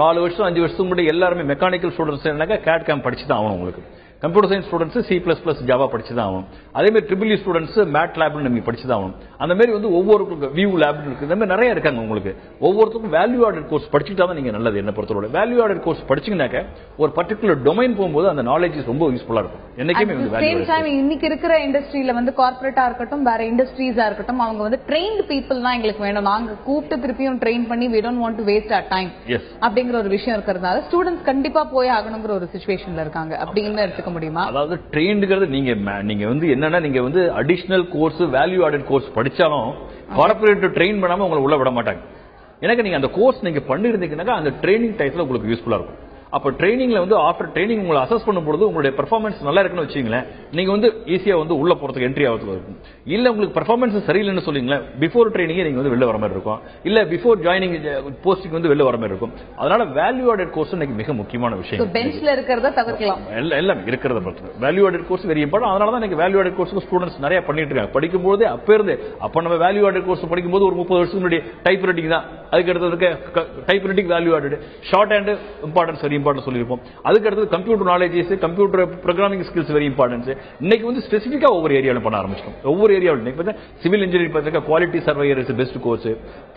4 வருஷம் 5 வருஷத்துக்கு முன்னாடி எல்லாருமே மெக்கானிக்கல் ஸ்டூடெண்ட்ஸ் கேட் கேம் படிச்சு தான் ஆகணும். உங்களுக்கு computer science students C++, Java படிச்சு தான் ஆகணும். அதே மாதிரி ட்ரிபிள் ஸ்டூடெண்ட்ஸ் மேட் லேப்னு நீங்க படிச்சு தான் ஆகணும். அந்த மாதிரி வந்து ஒவ்வொரு வியூ லேப் இருக்கு, இந்த மாதிரி நிறைய இருக்காங்க உங்களுக்கு. ஒவ்வொருத்தருக்கும் வேல்யூ ஆடட் கோர்ஸ் படிச்சுட்டா தான் நீங்க நல்லது. என்ன பொறுத்தவரை வேல்யூ ஆடட் கோர்ஸ் படிச்சீங்கன்னாக்க ஒரு பர்டிகுலர் டொமைன் போகும்போது அந்த நாலேஜ் ரொம்ப யூஸ்ஃபுல்லா இருக்கும். என்னைக்குமே இன்னைக்கு இருக்கிற இண்டஸ்ட்ரியில வந்து கார்பரேட்டா இருக்கட்டும், வேற இண்டஸ்ட்ரீஸா இருக்கட்டும், அவங்க வந்து ட்ரெயின்டு பீப்புள் தான் எங்களுக்கு வேணும், நாங்க கூப்பிட்டு திருப்பியும் ட்ரெயின் பண்ணி we don't want to waste our time அப்படிங்கிற ஒரு விஷயம் இருக்கிறதுனால ஸ்டூடெண்ட்ஸ் கண்டிப்பா போய் ஆகணுங்கிற ஒரு சிச்சுவேஷன்ல இருக்காங்க அப்படின்னு எடுத்துக்க முடியுமா? அதாவது ட்ரெயின்டுங்கிறது நீங்க வந்து என்னன்னா நீங்க வந்து additional course value added course படிச்சாலும் கார்பரேட் ட்ரெயின் பண்ணாம உங்களை உள்ள விட மாட்டாங்க. எனக்கு நீங்க அந்த கோர்ஸ் நீங்க பண்ணிருந்தீங்கன்னா அந்த ட்ரைனிங் டைத்துல உங்களுக்கு யூஸ்ஃபுல்லா இருக்கும். அப்ப ட்ரைனிங்ல வந்து ஆஃப்டர் ட்ரைனிங் உங்களை அசஸ் பண்ணும்போது உங்களுடைய பெர்ஃபார்மன்ஸ் நல்லா இருக்குன்னு வச்சுங்களேன், நீங்க வந்து ஈஸியா வந்து உள்ள போறதுக்கு என்ட்ரி ஆகிறதுக்கு இருக்கும். இல்ல உங்களுக்கு பெர்ஃபார்மன்ஸ் சரியில்லைன்னு சொல்லிங்களேன், பிஃபோர் ட்ரைனிங் நீங்க வந்து வெளில வர மாதிரி இருக்கும், இல்ல பிஃபோர் ஜாயினிங் போஸ்டிங் வந்து வெளில வர மாதிரி இருக்கும். அதனால வேல்யூ ஆடட் கோர்ஸ் இன்னைக்கு மிக முக்கியமான விஷயம். பெஞ்ச்ல இருக்கிறத தவிர்க்கலாம், எல்லாம் இருக்கிறத பொறுத்து value added course very important. அதனால தான் வேல்யூ ஆடட் கோர்ஸ்க்கு ஸ்டூடெண்ட்ஸ் நிறைய பண்ணிட்டு இருக்காங்க. படிக்கும்போது அப்ப நம்ம வேல்யூ ஆடட் கோர்ஸ் படிக்கும்போது ஒரு 30 வருஷத்துக்கு முன்னாடி டைப் ரைட்டிங் தான், அதுக்கு அடுத்தது type writing value added, short hand importance very important சொல்லியிருப்போம். அதுக்கு அடுத்து computer knowledges, computer programming skills very importance. இன்னைக்கு வந்து ஸ்பெசிஃபிக்கா ஒவ்வொரு ஏரியாவில் பண்ண ஆரம்பிச்சிட்டோம். ஒவ்வொரு ஏரியாவில் இன்னைக்கு சிவில் இன்ஜினியரிங் பார்த்தா quality surveyor is best course,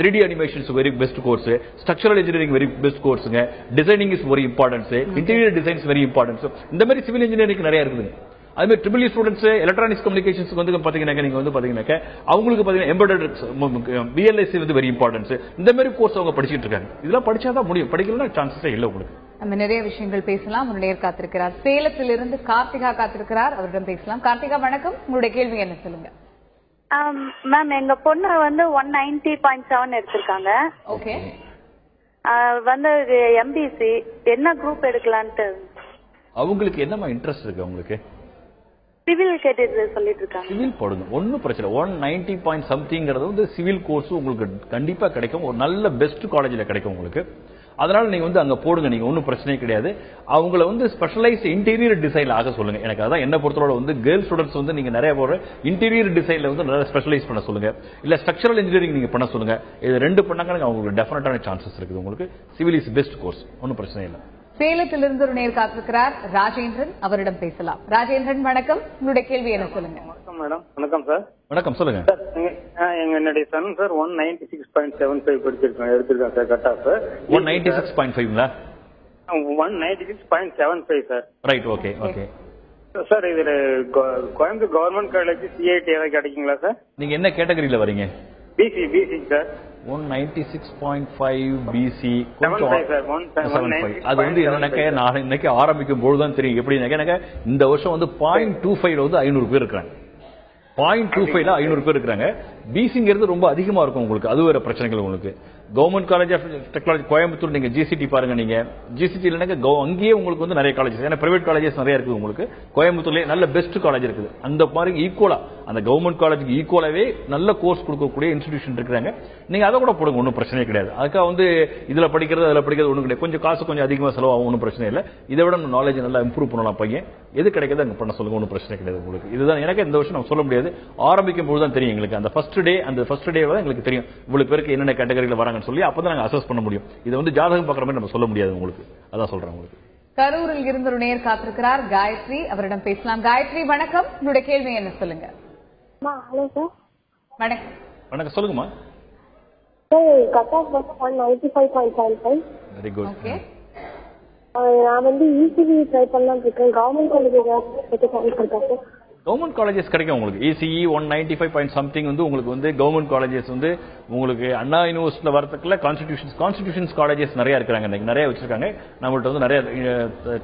3D animations very best course, structural engineering very best கோர்ஸுங்க, designing is very importance, interior designs very importance. இந்த மாதிரி சிவில் இன்ஜினியரிங் நிறைய இருக்குது. அதே மாதிரி ட்ரிபிள் ஸ்டூடெண்ட்ஸ் எலக்ட்ரானிக்ஸ் கம்யூனிகேஷன்ஸ் வந்து பாத்தீங்கன்னா நீங்க வந்து பாத்தீங்கன்னா அவங்களுக்கு பாத்தீங்கன்னா எம்பெடட் VLSI வந்து வெரி இம்பார்ட்டன்ஸ். இந்த மாதிரி கோர்ஸ் அவங்க படிச்சுட்டு இருக்காங்க. இதெல்லாம் படிச்சாதான் முடியும், படிக்கலன்னா சான்சஸே இல்லை உங்களுக்கு. நம்ம நிறைய விஷயங்கள் பேசலாம். நேர் காத்திருக்கிறார், சேலத்திலிருந்து கார்த்திகா காத்திருக்கிறார், அவரிடம் பேசலாம். கார்த்திகா வணக்கம், உங்களுடைய கேள்வி என்ன சொல்லுங்க. மேம், எங்க பொண்ணு வந்து 190.7 எடுத்திருக்காங்க. ஓகே. வந்து MBC என்ன குரூப் எடுக்கலான்ட்டு. அவங்களுக்கு என்னமா இன்ட்ரெஸ்ட் இருக்கு? அவங்களுக்கு சிவில் கேட்டு சொல்லிட்டு இருக்காங்க. சிவில் போடுங்க, ஒன்னும் பிரச்சனை. 190 பாயிண்ட் சம்திங்கிறது வந்து சிவில் கோர்ஸ் உங்களுக்கு கண்டிப்பா கிடைக்கும். ஒரு நல்ல பெஸ்ட் காலேஜ்ல கிடைக்கும் உங்களுக்கு. அதனால நீங்க வந்து அங்க போடுங்க, நீங்க ஒன்னும் பிரச்சனையே கிடையாது. அவங்கள வந்து ஸ்பெஷலைஸ்ட் இன்டீரியர் டிசைன்ல ஆக சொல்லுங்க. எனக்கு அதான் என்ன பொறுத்தவரை வந்து கேர்ள் ஸ்டூடெண்ட்ஸ் வந்து நீங்க நிறைய போற இன்டீரியர் டிசைன்ல வந்து நிறைய ஸ்பெஷலைஸ் பண்ண சொல்லுங்க. இல்ல ஸ்ட்ரக்சரல் இன்ஜினியரிங் நீங்க பண்ண சொல்லுங்க. இது ரெண்டு பண்ணாங்க அவங்களுக்கு டெஃபினட்டான சான்சஸ் இருக்குது. உங்களுக்கு சிவில் இஸ் பெஸ்ட் கோர்ஸ், ஒன்னும் பிரச்சனை இல்லை. சேலத்திலிருந்து ஒரு நேர் காத்திருக்கிறார் ராஜேந்திரன், அவரிடம் பேசலாம். ராஜேந்திரன் வணக்கம், உங்களுடைய கேள்வி என்ன சொல்லுங்க. வணக்கம் மேடம். வணக்கம் சார். வணக்கம், சொல்லுங்க சார். என்னுடைய சன் சார் 196.75 படிச்சிருக்கேன், எடுத்திருக்கேன் சார். கட்டா சார் 196.5ங்களா? 196.75 sir. Right, okay okay sir. இதுல கோயம்புத்தூர் கவர்மெண்ட் காலேஜ் சிஐடி ஏதாவது கிடைக்குங்களா சார்? நீங்க என்ன கேட்டகரியில வரீங்க? PC sir. 196.5 பிசி கொஞ்சம் அது வந்து என்னன்னாக்க நான் இன்னைக்கு ஆரம்பிக்கும் பொழுதுதான் தெரியும். எப்படி இந்த வருஷம் வந்து 0.25 வந்து 500 பேர் இருக்கிறாங்க. 0.25 500 பேர் இருக்கிறாங்க. பிசிங்கிறது ரொம்ப அதிகமா இருக்கும் உங்களுக்கு. அது வேற பிரச்சனைகள் உங்களுக்கு. Government college of technology Coimbatore நீங்க ஜிசிடி பாருங்க. நீங்க ஜிசிடி அங்கேயே உங்களுக்கு வந்து நிறைய காலேஜஸ், ஏன்னா பிரைவேட் காலேஜஸ் நிறைய இருக்குது உங்களுக்கு. கோயம்புத்தூர்லயே நல்ல பெஸ்ட் காலேஜ் இருக்குது. அந்த மாதிரி ஈக்குவலா அந்த கவர்மெண்ட் காலேஜுக்கு ஈக்குவலாவே நல்ல கோர்ஸ் கொடுக்கக்கூடிய இன்ஸ்டிடியூஷன் இருக்கிறாங்க. நீங்க அதை கூட போடுங்க, ஒன்றும் பிரச்சனை கிடையாது. அதுக்காக வந்து இதுல படிக்கிறது அதுல படிக்கிறது ஒன்றும் கிடையாது. கொஞ்சம் காசு கொஞ்சம் அதிகமா செலவாகும், ஒன்றும் பிரச்சனை இல்லை. இதை விட நாலேஜ் நல்லா இம்ப்ரூவ் பண்ணலாம் பையன். எது கிடைக்கிறது அங்க பண்ண சொல்லுங்க, ஒன்றும் பிரச்சனை கிடையாது உங்களுக்கு. இதுதான் எனக்கு இந்த வருஷம் நம்ம சொல்ல முடியாது. ஆரம்பிக்கும் போது தான் தெரியும் எங்களுக்கு. அந்த ஃபர்ஸ்ட் டே எங்களுக்கு தெரியும் இவ்வளவு பேருக்கு என்னென்ன கேட்டகரியில் வராங்கன்னு சொல்லி. அப்பதான் நாங்க அசஸ் பண்ண முடியும். இது வந்து ஜாதகம் பார்க்குற மாதிரி நம்ம சொல்ல முடியாது உங்களுக்கு. அதான் சொல்றேன் உங்களுக்கு. கரூரில் இருந்து ஒரு நேர் காத்திருக்கிறார் காயத்ரி, அவரிடம் பேசலாம். காயத்ரி வணக்கம், உங்களுடைய கேள்வி என்ன சொல்லுங்க. Hello sir. வணக்கம். வணக்கம், சொல்லுங்கம்மா. கட் ஆஃப் வந்து 195.75. Very good. ஓகே. நான் வந்து இசிஇ ட்ரை பண்ணலாம்னு இருக்கேன். கவர்மெண்ட் காலேஜ் ஏதாவது கவர்மெண்ட் காலேஜஸ் கிடைக்கும் உங்களுக்கு. இசிஇ 195 பாயிண்ட் சம்திங் வந்து உங்களுக்கு வந்து கவர்மெண்ட் காலேஜஸ் வந்து உங்களுக்கு அண்ணா யூனிவர்சிட்டியில வரதுக்குள்ள கான்ஸ்டிடியூஷன்ஸ் காலேஜஸ் நிறைய இருக்கிறாங்க. நிறைய வச்சிருக்காங்க நம்மள்ட்ட வந்து நிறைய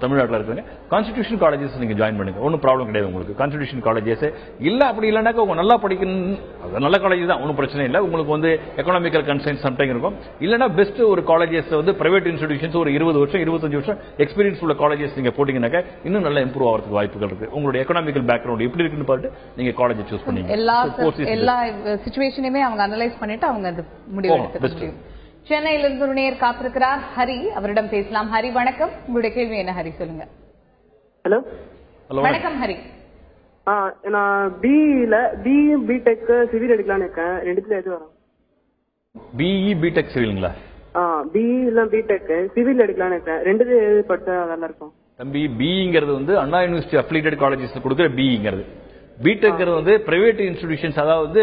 தமிழ்நாட்டில் இருக்காங்க. கான்ஸ்டிடியூஷன் காலேஜஸ் நீங்க ஜாயின் பண்ணுங்க, ஒன்றும் ப்ராப்ளம் கிடையாது உங்களுக்கு. கான்ஸ்டிடியூஷன் காலேஜஸ் இல்ல அப்படி இல்லைனாக்கா உங்க நல்லா படிக்கணும் நல்ல காலேஜ் தான், ஒன்றும் பிரச்சனை இல்லை. உங்களுக்கு வந்து எக்கனாமிக்கல் கன்சைன்ஸ் சம்டைம் இருக்கும். இல்லைன்னா பெஸ்ட் ஒரு காலேஜஸ் வந்து பிரைவேட் இன்ஸ்டிடியூஷன்ஸ் ஒரு 20 வருஷம் 25 வருஷம் எக்ஸ்பீரியன்ஸ் உள்ள காலேஜஸ் நீங்க போட்டீங்கன்னாக்கா இன்னும் நல்லா இம்ப்ரூவ் ஆகிறதுக்கு வாய்ப்புகள் இருக்கு. உங்களுடைய எக்கனாமிக்கல் பேக்ரவுண்ட் எப்படி இருக்குன்னு பார்த்து நீங்க காலேஜ் சூஸ் பண்ணீங்க. எல்லா சிச்சுவேஷனையுமே அவங்க அனலைஸ் பண்ணிட்டு அவங்க அந்த முடிவு எடுத்துக்க முடியும். சென்னையில இருந்து ஒரு நேர் காத்திருக்கிறார் ஹரி, அவரிடம் பேசலாம். ஹரி வணக்கம், உங்களுடைய கேள்வி என்ன ஹரி சொல்லுங்க. ஹலோ வணக்கம் ஹரி. நான் பிஇ பிடெக் சிவில் எடுக்கலாம்னு இருக்கேன். ரெண்டுத்துல எது வரும்? பிஇ பிடெக் சிவில்ங்களா? பிஇ இல்ல பிடெக் சிவில் எடுக்கலாம்னு இருக்கேன். ரெண்டுல எது படிச்சா நல்லா இருக்கும்? தம்பி, பிங்கிறது வந்து அண்ணா யூனிவர்சிட்டி அஃபிலியேட்டட் காலேஜஸ் கொடுக்குற பிங்கிறது. பிடெக் வந்து பிரைவேட் இன்ஸ்டிடியூஷன்ஸ், அதாவது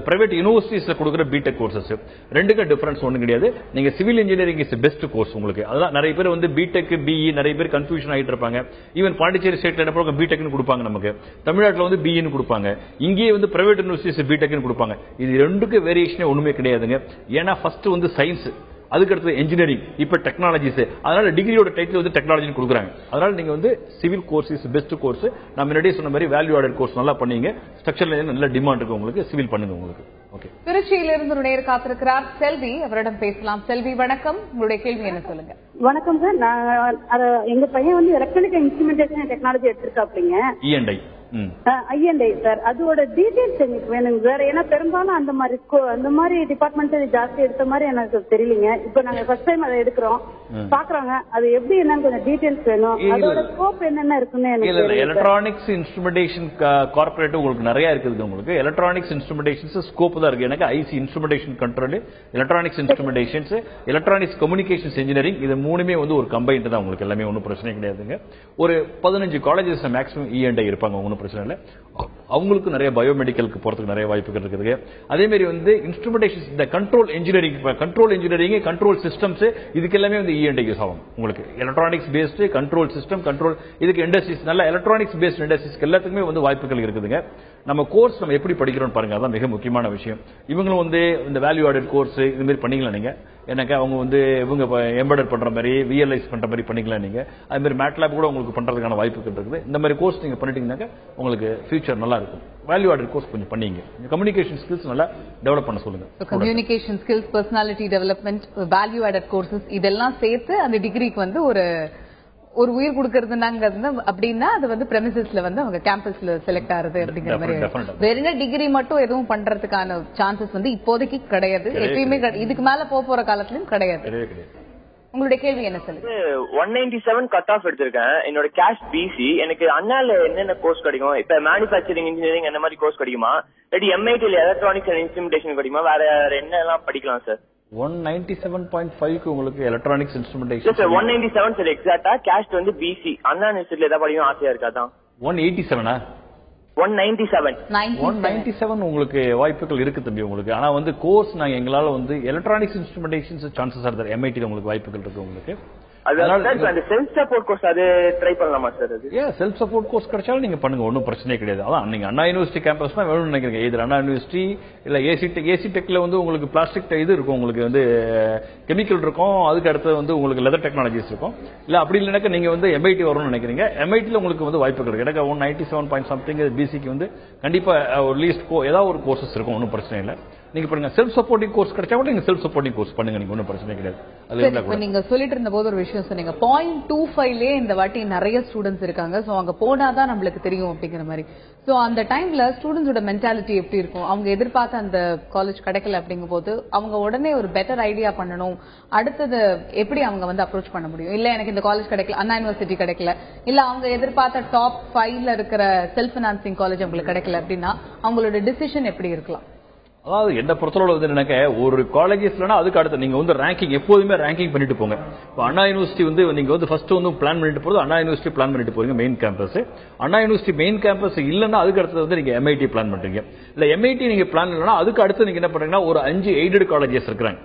பிரைவேட் யூனிவர்சிட்டிஸ்ல கொடுக்குற பிடெக் கோர்சஸ். ரெண்டுக்கு டிஃபரன்ஸ் ஒன்றும் கிடையாது. நீங்க civil engineering is best course உங்களுக்கு. அதான் நிறைய பேர் வந்து பிடெக் பிஇ நிறைய பேர் கன்ஃபியூஷன் ஆகிட்டு இருப்பாங்க. ஈவன் பாண்டிச்சேரி ஸ்டேட்ல என்ன பிடெக்னு கொடுப்பாங்க, நமக்கு தமிழ்நாட்டில் வந்து பிஇன்னு கொடுப்பாங்க. இங்கேயே வந்து பிரைவேட் யூனிவர்சிட்டிஸ் பிடெக்னு கொடுப்பாங்க. இது ரெண்டுக்கு வேரியேஷனே ஒண்ணுமே கிடையாதுங்க. ஏன்னா ஃபர்ஸ்ட் வந்து சயின்ஸ், அதுக்கடுத்து இன்ஜினியரிங், இப்ப டெக்னாலஜிஸ். அதனால டிகிரியோட டைட்டில் வந்து டெக்னாலஜி கொடுக்குறாங்க. அதனால நீங்க வந்து civil course is best course. நான் முன்னாடியே சொன்ன மாதிரி வேல்யூ ஆடட் கோர்ஸ் நல்லா பண்ணீங்க. ஸ்ட்ரக்சர்ல நல்ல டிமாண்ட் இருக்கு உங்களுக்கு. சிவில் பண்ணுங்க உங்களுக்கு. ஓகே. திருச்சியிலிருந்து ஒரு நேர் காத்திருக்கிறார் செல்வி, அவரிடம் பேசலாம். செல்வி வணக்கம், உங்களுடைய கேள்வி என்ன சொல்லுங்க. வணக்கம் சார். நான் எங்க பையன் வந்து எலக்ட்ரானிக் இன்ஸ்ட்ருமெண்டேஷன் டெக்னாலஜி எடுத்திருக்காப்லீங்க. இஎன்ஐ ஐஎன்ஐ சார், அதோட டீடைல்ஸ் எனக்கு வேணுங்க சார். ஏன்னா பெரும்பாலும் அந்த மாதிரி டிபார்ட்மெண்ட் ஜாஸ்தி எடுத்த மாதிரி எனக்கு தெரியலீங்க. இப்ப நாங்க ஃபர்ஸ்ட் டைம் அதை எடுக்கிறோம், பாக்குறாங்க. அது எப்படி என்னன்னு கொஞ்சம் டீடைல்ஸ் வேணும். அதோட ஸ்கோப் என்னென்ன இருக்குன்னு எனக்கு. எலக்ட்ரானிக்ஸ் இன்ஸ்ட்ருமெண்டேஷன் கார்பரேட் உங்களுக்கு நிறைய இருக்குது. உங்களுக்கு எலக்ட்ரானிக்ஸ் இன்ஸ்ட்ருமெண்டேஷன் ஸ்கோப் தான் இருக்கு. எனக்கு IC instrumentation control, electronics instrumentations, electronics communications engineering, இது மூணுமே வந்து ஒரு கம்பைன்ட் தான் உங்களுக்கு. எல்லாமே ஒன்றும் பிரச்சனை கிடையாதுங்க. ஒரு 15 காலேஜஸ் மேக்ஸிமம் இஎன்ஐ இருப்பாங்க, பிரச்சனை இல்லை. அவங்களுக்கு நிறைய பயோமெடிக்கலுக்கு போறதுக்கு நிறைய வாய்ப்புகள் இருக்குது. அதே மாதிரி வந்து இன்ஸ்ட்ருமெண்டேஷன், இந்த கண்ட்ரோல் இன்ஜினியரிங், கண்ட்ரோல் சிஸ்டம்ஸ், இதுக்கு எல்லாமே வந்து இஎன்ஐ யூஸ் ஆகும் உங்களுக்கு. Electronics based control system, control, இதுக்கு இண்டஸ்ட்ரீஸ், நல்ல எலக்ட்ரானிக்ஸ் பேஸ்ட் இண்டஸ்ட்ரீஸ் எல்லாத்துக்குமே வந்து வாய்ப்புகள் இருக்குதுங்க. நம்ம கோர்ஸ் நம்ம எப்படி படிக்கிறோம் பாருங்க, அதான் மிக முக்கியமான விஷயம். இவங்களும் வந்து இந்த வேல்யூ ஆடட் கோர்ஸ் இது மாதிரி பண்ணீங்களா நீங்க? எனக்கு அவங்க வந்து இவங்க எம்பெடட் பண்ற மாதிரி, விஎல்ஐஸ் பண்ற மாதிரி பண்ணிக்கலாம் நீங்க. அதே மாதிரி மேட்லாப் கூட உங்களுக்கு பண்றதுக்கான வாய்ப்புகள் இருக்குது. இந்த மாதிரி கோர்ஸ் நீங்க பண்ணிட்டீங்கன்னாக்க உங்களுக்கு ஃபியூச்சர் நல்லா இருக்கும். வேல்யூ ஆடட் கோர்ஸ் கொஞ்சம் பண்ணீங்க. கம்யூனிகேஷன் ஸ்கில்ஸ் நல்லா டெவலப் பண்ண சொல்லுங்க. Communication skills, personality development, value added courses இதெல்லாம் சேர்த்து அந்த டிகிரிக்கு வந்து ஒரு உயிர் கொடுக்கறதுனாங்க அப்படின்னா அது வந்து பிரமிசஸ்ல வந்து அவங்க கேம்பஸ்ல செலக்ட் ஆகுது அப்படிங்கிற மாதிரி. வெறும் டிகிரி மட்டும் எதுவும் பண்றதுக்கான சான்சஸ் வந்து இப்போதைக்கு கிடையாது, எப்பயுமே இதுக்கு மேல போற காலத்திலயும் கிடையாது. உங்களுடைய கேள்வி என்ன சொல்லுங்க? 197 கட் ஆஃப் எடுத்திருக்கேன். என்னோட கேஷ் பிசி. எனக்கு அண்ணால என்னென்ன கோர்ஸ் கிடைக்கும்? இப்ப மேனுபேக்சரிங் இன்ஜினியரிங் அந்த மாதிரி கோர்ஸ் கிடைக்குமா? இல்லாட்டி எம்ஐடில எலக்ட்ரானிக்ஸ் அண்ட் இன்ஸ்ட்ருமெண்டேஷன் கிடைக்குமா? வேற என்னெல்லாம் படிக்கலாம் சார்? 197.5 உங்களுக்கு எலக்ட்ரானிக்ஸ் இன்ஸ்ட்ருமெண்டேஷன். சார் 197 சார் எக்ஸாக்ட்டா. கேஷ் வந்து பிசி. அண்ணா யூனிவர்சிட்டில ஏதாவது படிக்கணும் ஆசையா இருக்காதான்? 187 197 உங்களுக்கு வாய்ப்புகள் இருக்கு தம்பி உங்களுக்கு. ஆனா வந்து கோர்ஸ் நாங்க எங்களால வந்து எலக்ட்ரானிக்ஸ் இன்ஸ்ட்ருமெண்டேஷன்ஸ் சான்சஸ் ஆர் எம்ஐடில உங்களுக்கு வாய்ப்புகள் இருக்கு உங்களுக்கு. அந்த செல்ஃப் சப்போர்ட் கோர்ஸ் அது ட்ரை பண்ணலாமா சார்? அது செல்ஃப் சப்போர்ட் கோர்ஸ் கிடைச்சாலும் நீங்க பண்ணுங்க, ஒன்றும் பிரச்சனை கிடையாது. அதான் நீங்க அண்ணா யூனிவர்சிட்டி கேம்பஸ் தான் வேணும்னு நினைக்கிறீங்க. இது அண்ணா யூனிவர்சிட்டி இல்ல ஏசி டெக்ல வந்து உங்களுக்கு பிளாஸ்டிக் இது இருக்கும், உங்களுக்கு வந்து கெமிக்கல் இருக்கும், அதுக்கு அடுத்து வந்து உங்களுக்கு லெதர் டெக்னாலஜிஸ் இருக்கும். இல்ல அப்படி இல்லைனாக்க நீங்க வந்து எம்ஐடி வரணும்னு நினைக்கிறீங்க. எம்ஐடில உங்களுக்கு வந்து வாய்ப்புகள் இருக்கு. எனக்கு 197 பிசிக்கு வந்து கண்டிப்பா ஒரு லீஸ்ட் ஏதாவது ஒரு கோர்சஸ் இருக்கும், ஒன்றும் பிரச்சனை இல்லை. நீங்க பண்ணுங்க. செல்ஃப் சப்போர்ட்டிங் கோர்ஸ் கிடைச்சா கூட நீங்க செல்ஃப் சப்போர்ட்டிங் கோர்ஸ் பண்ணுங்க, நீங்க ஒன்றும் பிரச்சனை கிடையாது. அது நீங்க சொல்லிட்டு இருந்த போது ஒரு விஷயம் சொன்னீங்க, 0.25 இந்த வாட்டி நிறைய ஸ்டூடெண்ட்ஸ் இருக்காங்க, சோ அங்க போனாதான் நம்மளுக்கு தெரியும் அப்படிங்கிற மாதிரி. சோ அந்த டைம்ல ஸ்டூடெண்ட்ஸோட மென்டாலிட்டி எப்படி இருக்கும்? அவங்க எதிர்பார்த்த அந்த காலேஜ் கிடைக்கல அப்படிங்கும் போது அவங்க உடனே ஒரு பெட்டர் ஐடியா பண்ணணும், அடுத்தது எப்படி அவங்க வந்து அப்ரோச் பண்ண முடியும்? இல்ல எனக்கு இந்த காலேஜ் கிடைக்கல, அண்ணா யூனிவர்சிட்டி கிடைக்கல, இல்ல அவங்க எதிர்பார்த்த டாப் 5ல இருக்கிற செல்ஃப் பினான்சிங் காலேஜ் அவங்களுக்கு கிடைக்கல அப்படின்னா அவங்களோட டிசிஷன் எப்படி இருக்கலாம்? அதாவது என்ன பொறுத்தளவு வந்து எனக்கு ஒரு காலேஜஸ்லனா அதுக்கு அடுத்து நீங்க வந்து ரேங்கிங் எப்போதுமே ரேங்கிங் பண்ணிட்டு போங்க. இப்போ அண்ணா யூனிவர்சிட்டி வந்து நீங்க வந்து ஃபர்ஸ்ட் வந்து பிளான் பண்ணிட்டு போறது அண்ணா யூனிவர்சிட்டி பிளான் பண்ணிட்டு போறீங்க மெயின் கேம்பஸ். அண்ணா யூனிவர்சிட்டி மெயின் கேம்பஸ் இல்லன்னா அதுக்கு அடுத்து வந்து நீங்க எம்ஐடி பிளான் பண்றீங்க. இல்ல எம்ஐடி நீங்க பிளான் இல்லனா அதுக்கு அடுத்து நீங்க என்ன பண்றீங்கன்னா ஒரு 5 எய்டட் காலேஜஸ் இருக்காங்க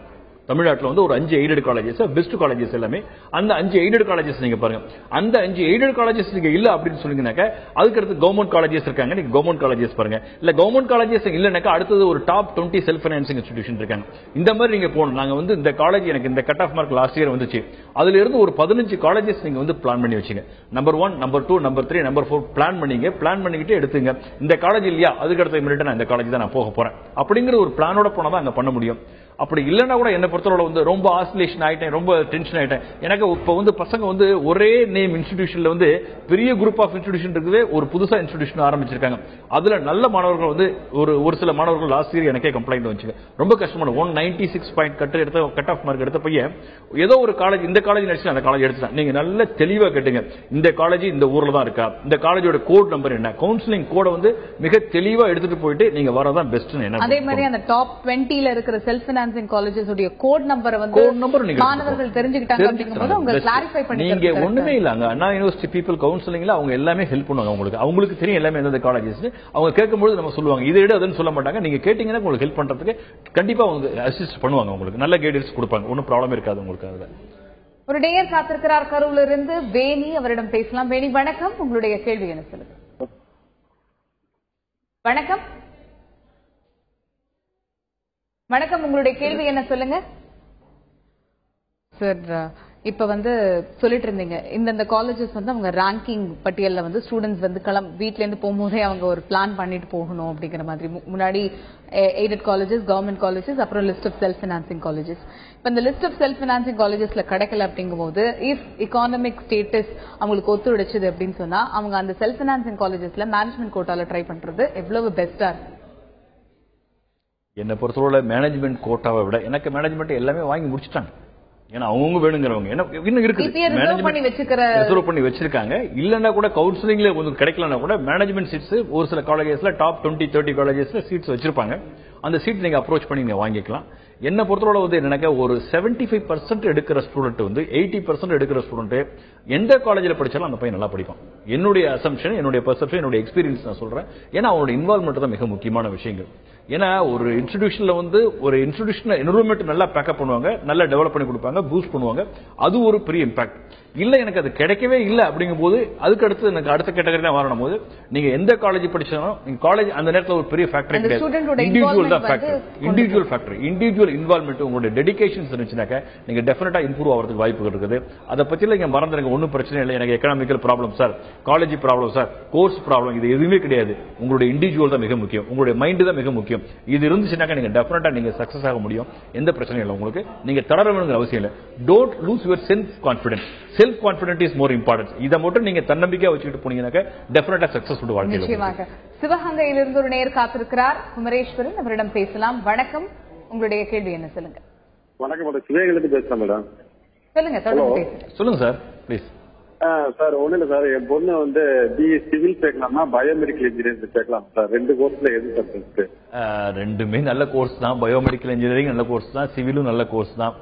தமிழ்நாட்டில் வந்து ஒரு 5 எய்டட் காலேஜஸ், பெஸ்ட் காலேஜஸ் எல்லாமே. அந்த 5 எய்டட் காலேஜஸ் நீங்க பாருங்க. அந்த 5 எய்டட் காலேஜஸ் நீங்க இல்ல அப்படின்னு சொன்னீங்கன்னாக்க அதுக்கு அடுத்து கவர்மெண்ட் காலேஜஸ் இருக்காங்க, நீங்க கவர்மெண்ட் காலேஜஸ் பாருங்க. இல்ல கவர்மெண்ட் காலேஜஸ் இல்லைனாக்கா அடுத்தது ஒரு டாப் 20 செல்ஃப் பைனான்சிங் இன்ஸ்டிடியூஷன் இருக்காங்க. இந்த மாதிரி நீங்க போகணும். நாங்க வந்து இந்த காலேஜ் எனக்கு இந்த cut off mark last year வந்துச்சு, அதுல இருந்து ஒரு 15 காலேஜஸ் நீங்க வந்து பிளான் பண்ணி வச்சுங்க. Number 1, number 2, number 3, number 4 plan பண்ணீங்க. பிளான் பண்ணிக்கிட்டு எடுத்துங்க. இந்த காலேஜ் இல்லையா அதுக்கு அடுத்த மினிட் நான் இந்த காலேஜ் தான் நான் போக போறேன் அப்படிங்கிற ஒரு பிளானோட போனா தான் அங்க பண்ண முடியும். அப்படி இல்லைன்னா கூட என்ன பொறுத்தவரை வந்து ரொம்ப ஆசிலேஷன் ஆயிட்டேன், ரொம்ப டென்ஷன் ஆயிட்டேன். எனக்கு இப்ப வந்து பசங்க வந்து ஒரே நேம் இன்ஸ்டிடியூஷன்ல வந்து பெரிய குரூப் ஆஃப் இன்ஸ்டிடியூஷன் இருக்குது, ஒரு புதுசா இன்ஸ்டிடியூஷன் ஆரம்பிச்சிருக்காங்க. அதுல நல்ல மாணவர்கள் வந்து ஒரு சில மாணவர்கள் லாஸ்ட் இயர் எனக்கே கம்ப்ளைண்ட் வந்துச்சு, ரொம்ப கஷ்டமான 196 பாயிண்ட் கட் ஆஃப் மார்க் எடுத்த பையன் ஏதோ ஒரு காலேஜ் இந்த காலேஜ் நடிச்சு அந்த காலேஜ் எடுத்துட்டான். நீங்க நல்ல தெளிவா கேட்டுங்க, இந்த காலேஜ் இந்த ஊர்ல தான் இருக்கா, இந்த காலேஜோட கோட் நம்பர் என்ன, கவுன்சிலிங் கோட வந்து மிக தெளிவா எடுத்துட்டு போயிட்டு நீங்க வரதான் பெஸ்ட். அதே மாதிரி அந்த டாப் 20ல இருக்கிற செல்ஃப் காலேஜஸ் உடைய கோட் நம்பர் வந்து மாணவர்கள் தெரிஞ்சுக்கிட்டாங்க அப்படிங்கும்போது அவங்க கிளாரிஃபை பண்ணி நீங்க ஒண்ணுமே இல்லங்க. அண்ணா யூனிவர்சிட்டி பீப்பிள் கவுன்சிலிங்ல அவங்க எல்லாமே ஹெல்ப் பண்ணுவாங்க. அவங்களுக்கு தெரியும் எல்லாமே எந்த காலேஜஸ். அவங்க கேட்கும்போது நம்ம சொல்லுவாங்க இதை விட அதுன்னு சொல்ல மாட்டாங்க. நீங்க கேட்டீங்கன்னா உங்களுக்கு ஹெல்ப் பண்றதுக்கு கண்டிப்பா அவங்க அசிஸ்ட் பண்ணுவாங்க, உங்களுக்கு நல்ல கைடன்ஸ் கொடுப்பாங்க, ஒன்னும் ப்ராப்ளம் இருக்காது உங்களுக்கு. அதுல ஒரு நேயர் காத்திருக்கிறார் கரூர்ல இருந்து வேணி, அவரிடம் பேசலாம். வேணி வணக்கம், உங்களுடைய கேள்வி என்ன சொல்லுங்க? வணக்கம் வணக்கம், உங்களுடைய கேள்வி என்ன சொல்லுங்க சார்? இப்ப வந்து சொல்லிட்டு இருந்தீங்க இந்த காலேஜஸ் வந்து அவங்க ரேங்கிங் பட்டியல்ல வந்து ஸ்டூடெண்ட்ஸ் வந்து வீட்ல இருந்து போகும்போதே அவங்க ஒரு பிளான் பண்ணிட்டு போகணும் அப்படிங்கிற மாதிரி. முன்னாடி எய்டட் காலேஜஸ், கவர்மெண்ட் காலேஜஸ், அப்புறம் list of self financing colleges. இப்ப இந்த லிஸ்ட் ஆஃப் செல்ஃப் பினான்சிங் காலேஜஸ்ல கிடைக்கல அப்படிங்கும் போது இஃப் எக்கானமிக் ஸ்டேட்டஸ் அவங்களுக்கு ஒத்துழைச்சது அப்படின்னு சொன்னா அவங்க அந்த செல்ஃப் பினான்சிங் காலேஜஸ்ல மேனேஜ்மெண்ட் கோட்டால ட்ரை பண்றது எவ்வளவு பெஸ்டா இருக்கு? என்னை பொறுத்தவரை மேனேஜ்மெண்ட் கோட்டாவை விட எனக்கு மேனேஜ்மெண்ட் எல்லாமே வாங்கி முடிச்சுட்டாங்க. ஏன்னா அவங்க வேணுங்கிறவங்க இன்னும் இருக்குது, ரிசர்வ் பண்ணி வச்சிருக்காங்க. இல்லன்னா கூட கவுன்சிலிங்ல உங்களுக்கு கிடைக்கலன்னா கூட மேனேஜ்மெண்ட் சீட்ஸ் ஒரு சில காலேஜஸ்ல டாப் 20-30 காலேஜஸ்ல சீட்ஸ் வச்சிருப்பாங்க. அந்த சீட் நீங்க அப்ரோச் பண்ணி நீங்க வாங்கிக்கலாம். என்ன பொறுத்தவரை வந்து என்னன்னா ஒரு 75% எடுக்கிற ஸ்டூடெண்ட் வந்து 80% எடுக்கிற ஸ்டூடெண்ட் எந்த காலேஜில் படிச்சாலும் அந்த பையன் நல்லா படிப்பான். என்னுடைய அசம்ஷன், என்னுடைய பெர்செப்ஷன், என்னுடைய எக்ஸ்பீரியன்ஸ் நான் சொல்றேன். ஏன்னா அவனோட இன்வால்வ்மெண்ட் தான் மிக முக்கியமான விஷயங்கள். ஏன்னா ஒரு இன்ஸ்டிடியூஷன்ல வந்து ஒரு இன்ஸ்டிடியூஷன் என்விரான்மெண்ட் நல்லா பேக்கப் பண்ணுவாங்க, நல்லா டெவலப் பண்ணி கொடுப்பாங்க, பூஸ்ட் பண்ணுவாங்க. அது ஒரு பெரிய இம்பாக்ட். இல்ல எனக்கு அது கிடைக்கவே இல்லை அப்படிங்கும் போது அதுக்கு அடுத்து எனக்கு அடுத்த கேட்டகரி தான் வரணும் போது நீங்க எந்த காலேஜ் படிச்சாலும் நீங்க காலேஜ் அந்த நேரத்தில் ஒரு பெரிய ஃபேக்டர் கிடையாது. இண்டிவிஜுவல் தான் factor, individual factor, individual involvement உங்களுடைய டெடிகேஷன்ஸ் இருந்துச்சுனாக்க நீங்க டெஃபினட்டா இம்ப்ரூவ் ஆகிறதுக்கு வாய்ப்புகள் இருக்குது. அதை பத்தி நீங்க மறந்துடுங்க, ஒன்றும் பிரச்சனை இல்லை. எனக்கு economical problem sir, college problem sir, course problem, இது எதுவுமே கிடையாது. உங்களுடைய இண்டிவிஜுவல் தான் மிக முக்கியம், உங்களுடைய மைண்ட் தான் மிக முக்கியம். முக்கியம். இது இருந்துச்சுனாக்கா நீங்க டெஃபினட்டா நீங்க சக்சஸ் ஆக முடியும். எந்த பிரச்சனையும் இல்லை உங்களுக்கு. நீங்க தளர வேணுங்கிற அவசியம் இல்லை. Don't lose your self confidence. Self confidence is more important. இதை மட்டும் நீங்க தன்னம்பிக்கையா வச்சுக்கிட்டு போனீங்கன்னாக்கா டெஃபினட்டா சக்சஸ்ஃபுல் வாழ்க்கை. நிச்சயமாக. சிவகங்கையிலிருந்து ஒரு நேயர் காத்திருக்கிறார். குமரேஸ்வரன் அவரிடம் பேசலாம். வணக்கம், உங்களுடைய கேள்வி என்ன சொல்லுங்க. வணக்கம் மேடம், சிவகங்கையிலிருந்து பேசுறேன் மேடம். சொல்லுங்க, தொடர்ந்து பேசுங்க. சொல்லுங்க சார் ப்ளீஸ். சார் ஒண்ணு இல்ல சார், என் பொண்ணு வந்து பிஏ சிவில் சேர்க்கலாமா பயோமெடிக்கல் இன்ஜினியரிங் சேர்க்கலாம் சார். ரெண்டு கோர்ஸ்ல எது சார்? ரெண்டுமே நல்ல கோர்ஸ் தான். பயோமெடிக்கல் இன்ஜினியரிங் நல்ல கோர்ஸ் தான், சிவிலும் நல்ல கோர்ஸ் தான்.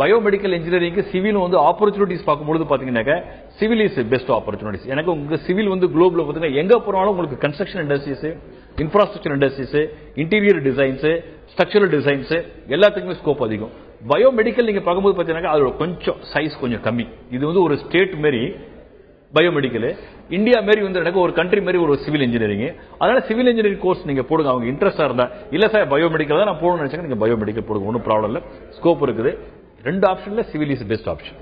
பயோமெடிக்கல் இன்ஜினியரிங் சிவிலும் வந்து ஆப்பர்ச்சுனிட்டிஸ் பார்க்கும்போது பாத்தீங்கன்னாக்க சிவில் இஸ் பெஸ்ட் ஆப்பர்ச்சுனிட்டிஸ். எனக்கு உங்க சிவில் வந்து குளோபல் பாத்தீங்கன்னா எங்க போனாலும் உங்களுக்கு construction industries, infrastructure industries, interior designs, structural designs எல்லாத்துக்குமே ஸ்கோப் அதிகம். பயோமெடிக்கல் நீங்க பார்க்கும்போது பாத்தீங்கன்னா அதோட கொஞ்சம் சைஸ் கொஞ்சம் கம்மி. இது வந்து ஒரு ஸ்டேட் மாரி பயோமெடிக்கல், இந்தியா மாரி வந்து எனக்கு ஒரு கண்ட்ரி மாரி ஒரு சிவில் இன்ஜினியரிங். அதனால சிவில் இன்ஜினியரிங் கோர்ஸ் நீங்க போடுங்க. அவங்க இன்ட்ரெஸ்டா இருந்தா. இல்ல சார் பயோமெடிக்கல் தான் நான் போகணும்னு நினைச்சாங்க, நீங்க பயோமெடிக்கல் போடுங்க, ஒன்றும் ப்ராப்ளம் இல்லை. ஸ்கோப் இருக்குது. ரெண்டு ஆப்ஷன்ல சிவில் இஸ் பெஸ்ட் ஆப்ஷன்.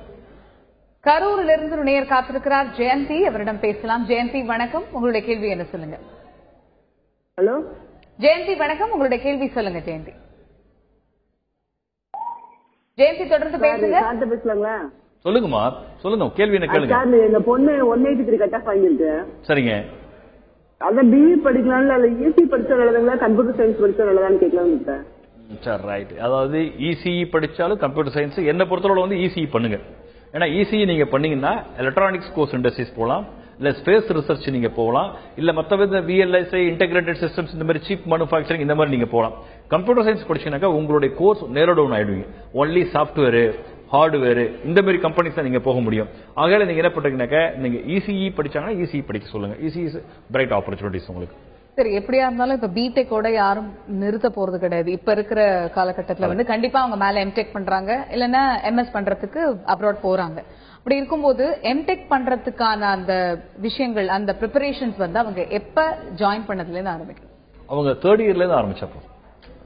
கரூரிலிருந்து ஒரு நேயர் காத்திருக்கிறார். ஜெயந்தி அவரிடம் பேசலாம். ஜெயந்தி வணக்கம், உங்களுடைய கேள்வி என்ன சொல்லுங்க. ஹலோ ஜெயந்தி வணக்கம், உங்களுடைய கேள்வி சொல்லுங்க. ஜெயந்தி ஜெயந்தி தொடர்ந்து பேசுங்க. பேசலாங்களா? சொல்லுங்கம்மா, சொல்லுங்க, கேள்வி என்ன கேளுங்க. எங்க பொண்ணு 183 கட் ஆஃப் வாங்கிருக்கு. சரிங்க. அதான் பிஇ படிக்கலாம் இல்ல ஈசி படிச்சா நல்லதுங்களா, கம்ப்யூட்டர் சயின்ஸ் படிச்சா நல்லதான்னு கேட்கலாம். சரி, ரைட். அதாவது இசிஇ படிச்சாலும் கம்ப்யூட்டர் சயின்ஸ் என்ன பொறுத்தவரை வந்து இசிஇ பண்ணுங்க. ஏன்னா இசிஇ நீங்க பண்ணீங்கன்னா எலக்ட்ரானிக்ஸ் கோர்ஸ் இண்டஸ்ட்ரீஸ் போகலாம், இல்ல ஸ்பேஸ் ரிசர்ச் நீங்க போகலாம், இல்ல மற்ற வித விஎல்எஸ்ஐ இன்டெகிரேட்டட் சிஸ்டம்ஸ் இந்த மாதிரி சீப் மேனுஃபேக்சரிங் இந்த மாதிரி நீங்க போகலாம். கம்ப்யூட்டர் சயின்ஸ் படிச்சீங்கன்னாக்கா உங்களுடைய கோர்ஸ் நேரோ டவுன் ஆயிடுவீங்க. ஒன்லி சாஃப்ட்வேர், ஹார்ட்வேர் இந்த மாதிரி கம்பெனிஸ் தான் நீங்க போக முடியும். ஆகையால நீங்க என்ன பண்றீங்கன்னாக்கா நீங்க இசிஇ படிச்சாங்கன்னா இசிஇ படிக்க சொல்லுங்க. இசிஇ இஸ் பிரைட் ஆப்பர்ச்சுனிட்டிஸ் உங்களுக்கு. சரி, எப்படியா இருந்தாலும் இப்ப பிடெக்கோட யாரும் நிறுத்த போறது கிடையாது. இப்ப இருக்கிற காலகட்டத்துல வந்து கண்டிப்பா அவங்க மேல எம்டெக் பண்றாங்க, இல்லன்னா எம்எஸ் பண்றதுக்கு அப்ராட் போறாங்க. அப்படி இருக்கும்போது எம்டெக் பண்றதுக்கான அந்த விஷயங்கள், அந்த ப்ரிப்பரேஷன்ஸ் வந்து அவங்க எப்ப ஜாயின் பண்ணதுல இருந்து ஆரம்பிக்கும்? அவங்க தேர்ட் இயர்ல இருந்து ஆரம்பிச்சப்போ.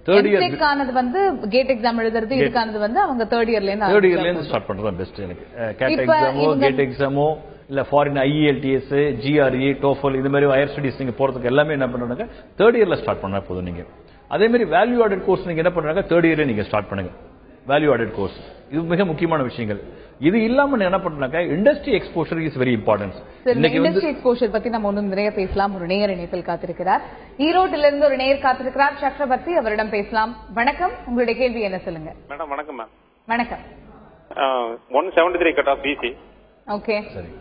தேர்ட் இயர் ஆனது வந்து கேட் எக்ஸாம் எழுதுறது, இதுக்கானது வந்து அவங்க தேர்ட் இயர்ல இருந்து ஸ்டார்ட் பண்றது தான் பெஸ்ட். எனக்கு கேட் எக்ஸாமோ கேட் எக்ஸாமோ இல்ல ஃபாரின் ஐஇஎல்டிஎஸ், ஜிஆர்இ, டோஃபல் இது மாதிரி ஹையர் ஸ்டடிஸ் நீங்க போறதுக்கு எல்லாமே என்ன பண்றாங்க தேர்ட் இயர்ல ஸ்டார்ட் பண்ணா போதும். நீங்க அதே மாதிரி வேல்யூ ஆடட் கோர்ஸ் நீங்க என்ன பண்றாங்க தேர்ட் இயர்ல நீங்க ஸ்டார்ட் பண்ணுங்க. வேல்யூ ஆடட் கோர்ஸ் இது மிக முக்கியமான விஷயங்கள். இது இல்லாம என்ன பண்றாங்க industry exposure is very important. Industry exposure பத்தி நம்ம ஒன்னும் நிறைய பேசலாம். ஒரு நேயர் இணைப்பில் காத்திருக்கிறார். ஈரோட்டில இருந்து ஒரு நேயர் காத்திருக்கிறார். சக்கரவர்த்தி அவரிடம் பேசலாம். வணக்கம், உங்களுடைய கேள்வி என்ன சொல்லுங்க. மேடம் வணக்கம். மேம் வணக்கம். 173 கட் ஆஃப் பிசி. ஓகே, சரி.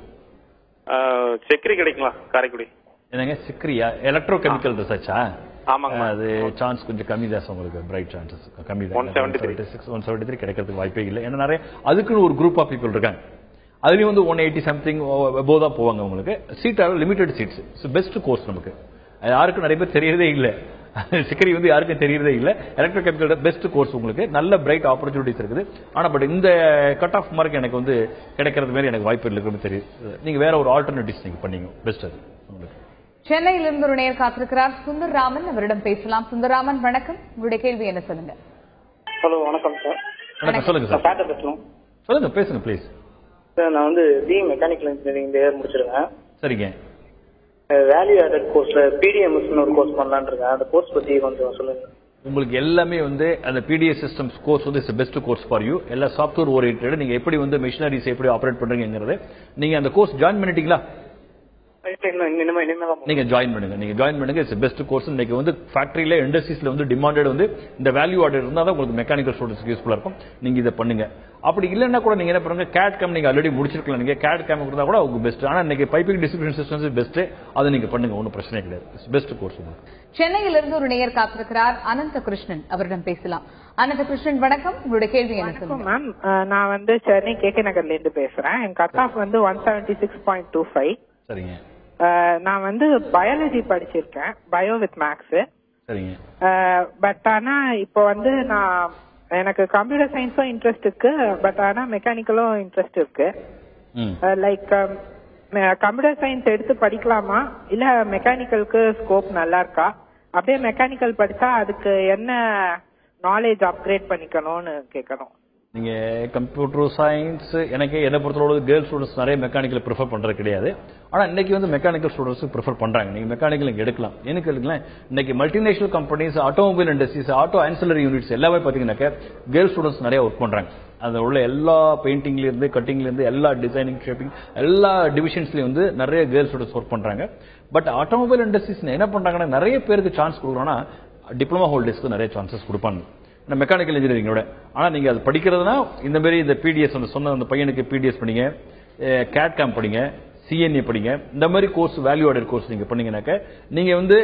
செக்ரி கிடைக்குமா காரைக்குடி? என்னங்க சிக்ரியா? Electro chemical ரிசர்ச்சா? ஆமாங்க. அது சான்ஸ் கொஞ்சம் கம்மி தான் உங்களுக்கு. பிரைட் சான்சஸ் கம்மி தான். 173 கிடைக்கிறதுக்கு வாய்ப்பே இல்லை. ஏன்னா நிறைய அதுக்குன்னு ஒரு குரூப் ஆஃப் பீப்புள் இருக்காங்க. அதுலயும் வந்து 180 சம்திங் எபோவ் தான் போவாங்க. உங்களுக்கு seat limited seats. Best course நமக்கு யாருக்கும் நிறைய பேர் தெரியறதே இல்லை. சிக்கரி வந்து யாருக்கும் தெரியறதே இல்லை. எலக்ட்ரோ கெமிக்கல் பெஸ்ட் கோர்ஸ் உங்களுக்கு நல்ல பிரைட் ஆப்பர்ச்சுனிட்டிஸ் இருக்குது. ஆனா பட் இந்த கட் ஆஃப் மார்க் எனக்கு வந்து கிடைக்கிறது மாதிரி எனக்கு வாய்ப்பு இருக்குன்னு தெரியுது. நீங்க வேற ஒரு ஆல்டர்னேட்டிவ்ஸ் நீங்க பண்ணீங்க பெஸ்ட் அது உங்களுக்கு. சென்னையிலிருந்து ஒரு நேயர் காத்திருக்கிறார். சுந்தர்ராமன் அவரிடம் பேசலாம். சுந்தர்ராமன் வணக்கம், உங்களுடைய கேள்வி என்ன சொல்லுங்க. ஹலோ வணக்கம் சார். வணக்கம், சொல்லுங்க சார். பேசணும். சொல்லுங்க, பேசுங்க ப்ளீஸ். சார் நான் வந்து பிஇ மெக்கானிக்கல் இன்ஜினியரிங் இந்த இயர் முடிச்சிருக்கேன். சரிங்க. வேல்யூ ஆடட் கோர்ஸ்ல பிடிஎம்எஸ் ஒரு கோர்ஸ் பண்ணலாம்னு இருக்கேன். அந்த கோர்ஸ் பத்தி கொஞ்சம் சொல்லுங்க. உங்களுக்கு எல்லாமே வந்து அந்த பிடிஎஸ் சிஸ்டம்ஸ் கோர்ஸ் வந்து is best course for you. எல்லா சாஃப்ட்வேர் ஓரியன்டட். நீங்க எப்படி வந்து மிஷினரிஸ் எப்படி ஆபரேட் பண்றீங்கிறது நீங்க அந்த கோர்ஸ் ஜாயின் பண்ணிட்டீங்களா? நீங்க ஜாயின் பண்ணுங்க. நீங்க ஜாயின் பண்ணுங்க. It's best course. இன்னைக்கு வந்து ஃபேக்டரியில இண்டஸ்ட்ரீஸ்ல வந்து டிமாண்டட் வந்து இந்த வேல்யூ ஆர்டர் இருந்தா தான் உங்களுக்கு மெக்கானிக்கல் ஸ்டூடெண்ட்ஸ்க்கு யூஸ்ஃபுல்லா இருக்கும். நீங்க இதை பண்ணுங்க. அப்படி இல்லைன்னா கூட நீங்க என்ன பண்ணுங்க கேட் கேம் நீங்க ஆல்ரெடி முடிச்சிருக்கலாம். நீங்க கேட் கேம் இருந்தா கூட உங்களுக்கு பெஸ்ட். ஆனா இன்னைக்கு பைப்பிங் டிஸ்ட்ரிபியூஷன் சிஸ்டம்ஸ் பெஸ்ட். அதை நீங்க பண்ணுங்க, ஒன்றும் பிரச்சனை கிடையாது. It's best course. சென்னையிலிருந்து ஒரு நேயர் காத்திருக்கிறார். அனந்த கிருஷ்ணன் அவரிடம் பேசலாம். அனந்த கிருஷ்ணன் வணக்கம், உங்களுடைய கேள்வி என்ன சொல்லுங்க. மேம் நான் வந்து சென்னை கேகே நகர்ல இருந்து பேசுறேன். என் கட் ஆஃப் வந்து 176.25. சரிங்க. நான் வந்து பயாலஜி படிச்சிருக்கேன், பயோ வித் மேக்ஸ். சரிங்க. பட் ஆனா இப்போ வந்து நான் எனக்கு கம்ப்யூட்டர் சயின்ஸும் இன்ட்ரெஸ்ட் இருக்கு, பட் ஆனா மெக்கானிக்கலும் இன்ட்ரெஸ்ட் இருக்கு. லைக் கம்ப்யூட்டர் சயின்ஸ் எடுத்து படிக்கலாமா இல்ல மெக்கானிக்கலுக்கு ஸ்கோப் நல்லா இருக்கா? அப்படியே மெக்கானிக்கல் படிச்சா அதுக்கு என்ன நாலேஜ் அப்கிரேட் பண்ணிக்கணும்னு கேட்கணும். நீங்க கம்ப்யூட்டர் சயின்ஸ் எனக்கு என்ன பொறுத்தவரை கேர்ள்ஸ் ஸ்டூடெண்ட்ஸ் நிறைய மெக்கானிக்கல் ப்ரிஃபர் பண்றது கிடையாது. ஆனா இன்னைக்கு வந்து மெக்கானிக்கல் ஸ்டூடெண்ட்ஸ் ப்ரிஃபர் பண்றாங்க. நீங்க மெக்கானிக்கல் இங்க எடுக்கலாம். எனக்கு எடுக்கலாம். இன்னைக்கு multinational companies, automobile industries, auto ancillary units எல்லாமே பாத்தீங்கன்னாக்க கேர்ள்ஸ் ஸ்டூடெண்ட்ஸ் நிறைய ஒர்க் பண்றாங்க. அதுல உள்ள எல்லா பெயிண்டிங்ல இருந்து கட்டிங்ல இருந்து எல்லா டிசைனிங் ஷேப்பிங் எல்லா டிவிஷன்ஸ்லயும் வந்து நிறைய கேர்ள்ஸ் ஸ்டூடெண்ட்ஸ் ஒர்க் பண்றாங்க. பட் ஆட்டோமொபைல் இண்டஸ்ட்ரீஸ் என்ன பண்றாங்கன்னா நிறைய பேருக்கு சான்ஸ் கொடுக்குறோம்னா டிப்ளமா ஹோல்டர்ஸ்க்கு நிறைய சான்சஸ் கொடுப்பாங்க மெக்கானிக்கல் இன்ஜினியரிங்கோட. ஆனா நீங்க அது படிக்கிறதுனா இந்த மாதிரி இந்த பிடிஎஸ் சொன்ன அந்த பையனுக்கு பிடிஎஸ் படிங்க, கேட்காம் படிங்க, சிஎன்ஏ படிங்க, இந்த மாதிரி கோர்ஸ் வேல்யூ ஆடட் கோர்ஸ் நீங்க பண்ணீங்கன்னாக்க நீங்க வந்து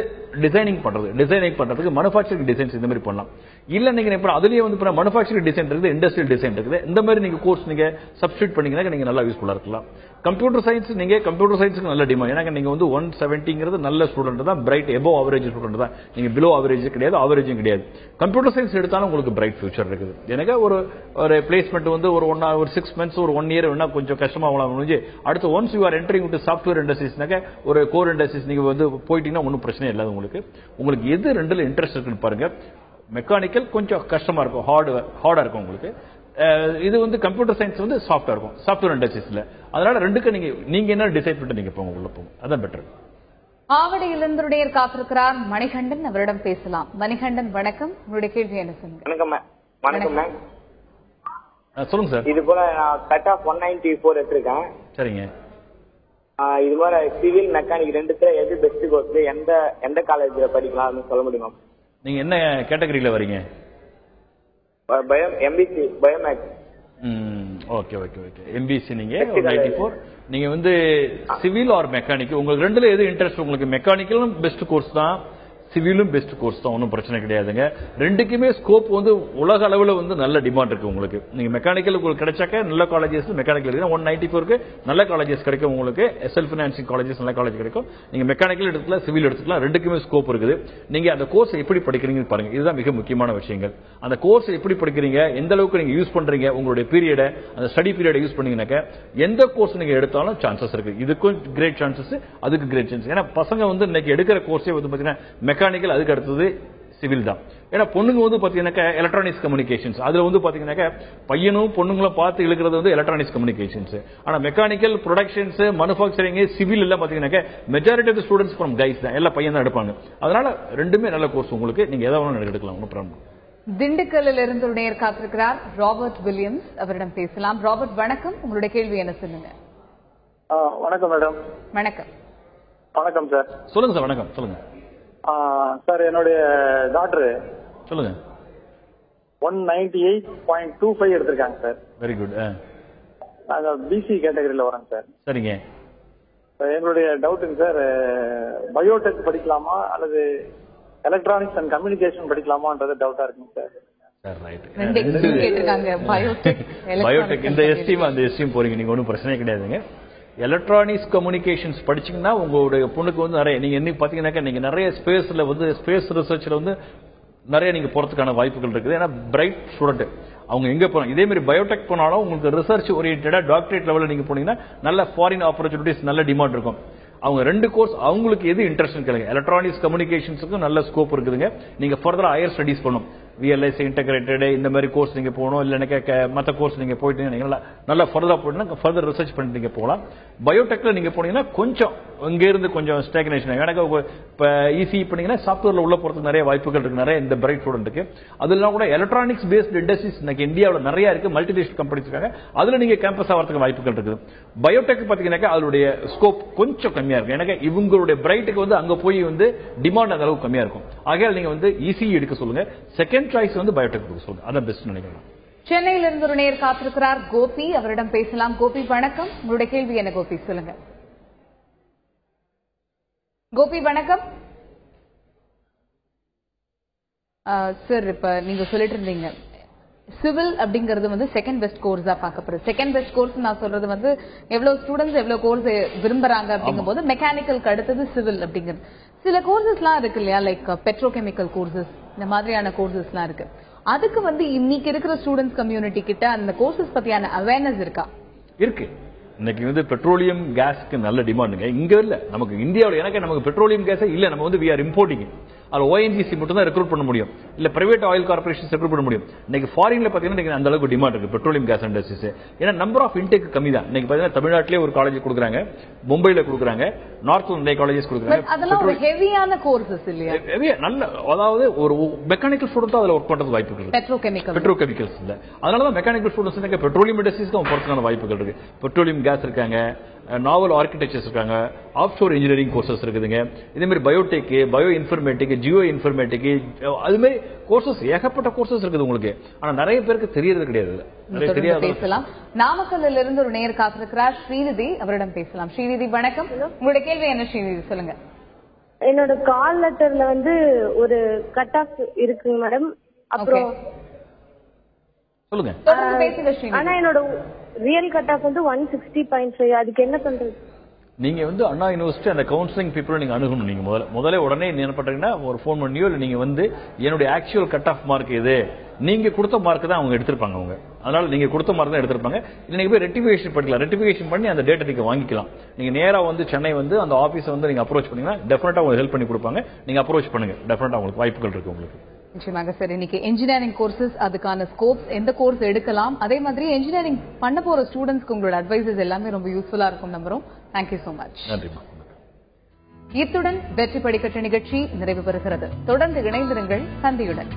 டிசைனிங் பண்றதுக்கு மேனுஃபேக்சரிங் டிசைன்ஸ் இந்த மாதிரி பண்ணலாம். இல்ல நீங்க இப்ப அதுலயே வந்து மேனுஃபேக்சரிங் டிசைன் இருக்குது, இண்டஸ்ட்ரியல் டிசைன் இருக்குது. இந்த மாதிரி நீங்க கோர்ஸ் நீங்க சப்ஸ்டிட்யூட் பண்ணீங்கன்னா நீங்க நல்லா யூஸ்ஃபுல்லா இருக்கலாம். கம்ப்யூட்டர் சயின்ஸ் நீங்க கம்ப்யூட்டர் சயின்ஸ்க்கு நல்ல டிமாண்ட். ஏன்னா நீங்க வந்து 170 நல்ல ஸ்டூடெண்ட் தான், பிரைட் எபோவ் ஆவரேஜ் ஸ்டூடெண்ட் தான். நீங்க பிலோ ஆவரேஜ் கிடையாது, ஆவரேஜும் கிடையாது. கம்ப்யூட்டர் சயின்ஸ் எடுத்தாலும் உங்களுக்கு பிரைட் ஃபியூச்சர் இருக்குது. எனக்கு ஒரு பிளேஸ்மெண்ட் வந்து ஒரு 6 months ஒரு 1 year வேணா கொஞ்சம் கஷ்டமா முடிஞ்சு அடுத்து once you are entering with software இண்டஸ்ட்ரீஸ்னாக்க ஒரு கோர் இண்டஸ்ட்ரீஸ் நீங்க வந்து போயிட்டீங்கன்னா ஒன்றும் பிரச்சனை இல்லாத உங்களுக்கு எது ரெண்டுல இன்ட்ரெஸ்ட் இருக்குன்னு பாருங்க. மெக்கானிக்கல் கொஞ்சம் கஷ்டமா இருக்கும், ஹார்டா இருக்கும் உங்களுக்கு. இது வந்து கம்ப்யூட்டர் சயின்ஸ் வந்து சாஃப்டா இருக்கும், சாஃப்ட்வேர் இண்டஸ்ட்ரீஸ்ல. அதனால ரெண்டுக்கு நீங்க என்ன டிசைட் பண்ணிட்டு நீங்க போங்க, உள்ள போங்க, அதான் பெட்டர். ஆவடியிலிருந்து காத்திருக்கிறார் மணிகண்டன், அவரிடம் பேசலாம். மணிகண்டன் வணக்கம், உங்களுடைய கேள்வி என்ன சொல்லுங்க? வணக்கம் மேம். சொல்லுங்க சார். இது போல நான் கட் ஆஃப் 194 எடுத்திருக்கேன். சரிங்க. இது மாதிரி சிவில் மெக்கானிக் ரெண்டுத்துல எது பெஸ்ட் கோர்ஸ், எந்த காலேஜ்ல படிக்கலாம் சொல்ல முடியுமா? நீங்க என்ன கேட்டகரியில வரீங்க? MBC biomaths. Okay okay okay. MBC நீங்க 194. நீங்க வந்து சிவில் ஆர் மெக்கானிக், உங்களுக்கு ரெண்டுல எது இன்ட்ரெஸ்ட்? உங்களுக்கு மெக்கானிக்கலும் பெஸ்ட் கோர்ஸ் தான், சிவிலும் பெஸ்ட் கோர்ஸ் தான், ஒன்றும் பிரச்சனை கிடையாதுங்க. ரெண்டுக்குமே ஸ்கோப் வந்து உலக அளவில் வந்து நல்ல டிமாண்ட் இருக்கு உங்களுக்கு. நீங்க மெக்கானிக்கல் உங்களுக்கு கிடைச்சாக்க நல்ல காலேஜஸ் மெக்கானிக்கல் இருக்கு. 194க்கு நல்ல காலேஜஸ் கிடைக்கும் உங்களுக்கு. செல்ஃப் பினான்சிங் காலேஜஸ் நல்ல காலேஜ் கிடைக்கும். நீங்க மெக்கானிக்கல் எடுத்துக்கலாம், சிவில் எடுத்துக்கலாம், ரெண்டுக்குமே ஸ்கோப் இருக்குது. நீங்க அந்த கோர்ஸ் எப்படி படிக்கிறீங்கன்னு பாருங்க, இதுதான் மிக முக்கியமான விஷயங்கள். அந்த கோர்ஸ் எப்படி படிக்கிறீங்க, எந்த அளவுக்கு நீங்க யூஸ் பண்றீங்க, உங்களுடைய பீரியட அந்த ஸ்டடி பீரியட் யூஸ் பண்ணீங்கன்னாக்க எந்த கோர்ஸ் நீங்க எடுத்தாலும் சான்சஸ் இருக்கு. இதுக்கும் கிரேட் சான்சஸ், அதுக்கு கிரேட் சான்சஸ். ஏன்னா பசங்க வந்து இன்னைக்கு எடுக்கிற கோர்ஸே வந்து பாத்தீங்கன்னா மெக்கானிக்கல், அதுக்கு அடுத்தது சிவில் தான். ஏன்னா பொண்ணுங்க வந்து பாத்தீங்கன்னா எலக்ட்ரானிக்ஸ் கம்யூனிகேஷன்ஸ், அதுல வந்து பாத்தீங்கன்னா பையனும் பொண்ணுங்களும் பார்த்து இழுக்கிறது வந்து எலக்ட்ரானிக்ஸ் கம்யூனிகேஷன்ஸ். ஆனா மெக்கானிக்கல், ப்ரொடக்ஷன்ஸ், மேனுஃபேக்சரிங், சிவில் எல்லாம் பாத்தீங்கன்னா majority of students from guys தான், எல்லா பையன் தான் எடுப்பாங்க. அதனால ரெண்டுமே நல்ல கோர்ஸ் உங்களுக்கு, நீங்க எதாவது எடுக்கலாம், ஒன்றும் ப்ராப்ளம். திண்டுக்கல்லில் இருந்து காத்திருக்கிறார் ராபர்ட் வில்லியம்ஸ், அவரிடம் பேசலாம். ராபர்ட் வணக்கம், உங்களுடைய கேள்வி என்ன சொல்லுங்க? வணக்கம் மேடம். வணக்கம். வணக்கம் சார். சொல்லுங்க சார். வணக்கம், சொல்லுங்க சார். என்னுடைய டாக்டர் சொல்லுங்க 198.25 எடுத்திருக்காங்க சார். Very good. நாங்க பிசி கேட்டகரியில வரோங்க சார். சரிங்க. எங்களுடைய டவுட்டுங்க சார், பயோடெக் படிக்கலாமா அல்லது எலக்ட்ரானிக்ஸ் அண்ட் கம்யூனிகேஷன் படிக்கலாமான்றது டவுட்டா இருக்குங்க சார். பயோடெக் இந்த எஸ்டீம் அந்த எஸ்டீம் போறீங்க, நீங்க ஒன்றும் பிரச்சனை கிடையாதுங்க. எலக்ட்ரானிக்ஸ் கம்யூனிகேஷன்ஸ் படிச்சீங்கன்னா உங்களுடைய பொண்ணுக்கு வந்து நிறைய நீங்க என்ன பாத்தீங்கன்னாக்க நீங்க நிறைய ஸ்பேஸ்ல வந்து ஸ்பேஸ் ரிசர்ச்ல வந்து நிறைய நீங்க போறதுக்கான வாய்ப்புகள் இருக்குது. ஏன்னா பிரைட் ஸ்டூடெண்ட் அவங்க எங்க போறாங்க. இதே மாதிரி பயோடெக் போனாலும் உங்களுக்கு ரிசர்ச் ஓரியன்டா டாக்டரேட் லெவலில் நீங்க போனீங்கன்னா நல்ல ஃபாரின் ஆப்பர்ச்சுனிட்டிஸ், நல்ல டிமாண்ட் இருக்கும். அவங்க ரெண்டு கோர்ஸ் அவங்களுக்கு எது இன்ட்ரெஸ்ட் கேளுங்க. எலக்ட்ரானிக்ஸ் கம்யூனிகேஷன்ஸுக்கு நல்ல ஸ்கோப் இருக்குதுங்க. நீங்க ஃபர்தரா ஹையர் ஸ்டடிஸ் பண்ணணும், விஎல்எஸ் இன்டெகிரேட்டட் இந்த மாதிரி கோர்ஸ் நீங்க போகணும். இல்ல மற்ற கோர்ஸ் நீங்க போயிட்டு நல்லா ஃபர்தரா போயிட்டு ஃபர்தர் ரிசர்ச் பண்ணிட்டு நீங்க போகலாம். பயோடெக்ல நீங்க போனீங்கன்னா கொஞ்சம் இங்க இருந்து கொஞ்சம் ஸ்டாக்னேஷன். எனக்கு இப்ப ஈஸி பண்ணீங்கன்னா சாஃப்ட்வேர்ல உள்ள போறதுக்கு நிறைய வாய்ப்புகள் இருக்கு, நிறைய இந்த பிரைட் ஸ்டூடெண்ட்டுக்கு. அதெல்லாம் கூட எலக்ட்ரானிக்ஸ் பேஸ்ட் இண்டஸ்ட்ரீஸ் இன்னைக்கு இந்தியாவில் நிறைய இருக்கு, மல்டிநேஷனல் கம்பெனிஸ் இருக்காங்க. அதுல நீங்க கேம்பஸ் ஆகிறதுக்கு வாய்ப்புகள் இருக்குது. பயோடெக் பாத்தீங்கன்னா அதோடைய ஸ்கோப் கொஞ்சம் கம்மியா இருக்கு. எனக்கு இவங்களுடைய பிரைட்டுக்கு வந்து அங்க போய் வந்து டிமாண்ட் அந்த அளவுக்கு கம்மியா இருக்கும். ஆகையால் நீங்க வந்து ஈஸி எடுக்க சொல்லுங்க. செகண்ட் சாய்ஸ் வந்து பயோடெக் சொல்லுங்க, அதான் பெஸ்ட் நினைக்கிறேன். சென்னையில இருந்து ஒரு நேயர் காத்திருக்கிறார் கோபி, அவரிடம் பேசலாம். கோபி வணக்கம், உங்களுடைய கேள்வி என்ன கோபி சொல்லுங்க? கோபி வணக்கம் சார். இப்ப நீங்க சொல்லிட்டு இருந்தீங்க சிவில் அப்படிங்கறது வந்து செகண்ட் பெஸ்ட் கோர்ஸா பார்க்கப்படுது. செகண்ட் பெஸ்ட் கோர்ஸ் நான் சொல்றது வந்து எவ்வளவு ஸ்டூடெண்ட்ஸ் எவ்வளவு கோர்ஸ் விரும்புறாங்க அப்படிங்கும் போது மெக்கானிக்கலுக்கு அடுத்தது சிவில் அப்படிங்கிறது. சில கோர்சஸ் எல்லாம் இருக்கு இல்லையா, லைக் பெட்ரோகெமிக்கல் கோர்சஸ், இந்த மாதிரியான கோர்சஸ் எல்லாம் இருக்கு. அதுக்கு வந்து இன்னைக்கு இருக்கிற ஸ்டூடெண்ட்ஸ் கம்யூனிட்டி கிட்ட அந்த கோர்சஸ் பத்தியான அவேர்னஸ் இருக்கா? இருக்கு. இன்னைக்கு வந்து பெட்ரோலியம் கேஸ்க்கு நல்ல டிமாண்டுங்க. இங்க இல்ல நமக்கு இந்தியாவில், எனக்கு நமக்கு பெட்ரோலியம் கேஸ் இல்ல, நம்ம வந்து வி ஆர் இம்போர்ட்டிங். அது ONGC மட்டும் தான் ரெக்ரூட் பண்ண முடியும், இல்ல பிரைவேட் ஆயில் கார்பரேஷன்ஸ் ரெக்ரூட் பண்ண முடியும். இன்னைக்கு ஃபாரின்ல பாத்தீங்கன்னா அந்த அளவுக்கு டிமாண்ட் இருக்கு பெட்ரோலியம் கேஸ் இண்டஸ்ட்ரீஸ். ஏன்னா நம்பர் ஆஃப் இன்டேக் கம்மி தான். இன்னைக்கு பாத்தீங்கன்னா தமிழ்நாட்டிலே ஒரு காலேஜ் கொடுக்குறாங்க, மும்பைல கொடுக்குறாங்க, நார்த்ல நிறைய காலேஜஸ் கொடுக்குறாங்க. அதெல்லாம் ஒரு ஹெவியான கோர்சஸ் இல்லையா? நல்ல, அதாவது ஒரு மெக்கானிக்கல் ஸ்டூடெண்ட் அதுல ஒர்க் பண்றது வாய்ப்புகள் இருக்கு. பெட்ரோகெமிக்கல்ஸ் இல்ல, அதனாலதான் மெக்கானிக்கல் ஸ்டூடெண்ட்ஸ் பெட்ரோலியம் இண்டஸ்ட்ரீஸ்க்கு போறதுக்கான வாய்ப்புகள் இருக்கு. பெட்ரோலியம் கேஸ் இருக்காங்க, நாவல் ஆர்கிடெக்சர்ஸ் இருக்காங்க, ஆஃப்ஷோர் இன்ஜினியரிங் கோர்சஸ் இருக்குதுங்க. இதே மாதிரி Biotech, bio informatic, Jio informatic, அது மாதிரி கோர்சஸ் ஏகப்பட்ட கோர்சஸ் இருக்குது உங்களுக்கு. ஆனா நிறைய பேருக்கு தெரியறது கிடையாது. பேசலாம். நாமக்கல்லில் இருந்து ஒரு நேயர் காத்திருக்கிறார், ஸ்ரீநிதி, அவரிடம் பேசலாம். ஸ்ரீநிதி வணக்கம், உங்களுடைய கேள்வி என்ன ஸ்ரீநிதி? சொல்லுங்க. என்னோட கால் லெட்டர்ல வந்து ஒரு கட் ஆஃப் இருக்குங்க மேடம். அப்புறம் சொல்லுங்க. ஆனா என்னோட ரியல் கட் ஆஃப் வந்து 160.5. அதுக்கு என்ன பண்றது? நீங்க வந்து அண்ணா யூனிவர்சிட்டி அந்த கவுன்சிலிங் பீப்புளை நீங்க அணுகணும். நீங்க முதல்ல உடனே என்ன பண்றீங்கன்னா ஒரு ஃபோன் பண்ணியோ இல்ல நீங்க வந்து என்னுடைய ஆக்சுவல் கட் ஆஃப் மார்க் இது, நீங்க கொடுத்த மார்க் தான் அவங்க எடுத்திருப்பாங்க. அவங்க அதனால நீங்க கொடுத்த மார்க் தான் எடுத்திருப்பாங்க. நீங்க போய் ரெக்டிஃபிகேஷன் பண்ணிக்கலாம். ரெக்டிஃபிகேஷன் பண்ணி அந்த டேட்டா நீங்க வாங்கிக்கலாம். நீங்க நேரா வந்து சென்னை வந்து அந்த ஆபீஸ் வந்து நீங்க அப்ரோச் பண்ணீங்கன்னா டெஃபினட்டா உங்களுக்கு ஹெல்ப் பண்ணி கொடுப்பாங்க. நீங்க அப்ரோச் பண்ணுங்க, டெஃபினட்டா உங்களுக்கு வாய்ப்புகள் இருக்கு உங்களுக்கு. நிச்சயமாக சார். இன்னைக்கு இன்ஜினியரிங் கோர்சஸ், அதுக்கான ஸ்கோப்ஸ், எந்த கோர்ஸ் எடுக்கலாம், அதே மாதிரி இன்ஜினியரிங் பண்ண போற ஸ்டூடெண்ட்ஸ்க்கு உங்களோட அட்வைசஸ் எல்லாமே ரொம்ப யூஸ்ஃபுல்லா இருக்கும் நம்புறோம். Thank you so much. நன்றிமா. இத்துடன் வெற்றி படிக்கட்டு நிகழ்ச்சி நிறைவு பெறுகிறது. தொடர்ந்து இணைந்திருங்கள் தந்தியுடன்.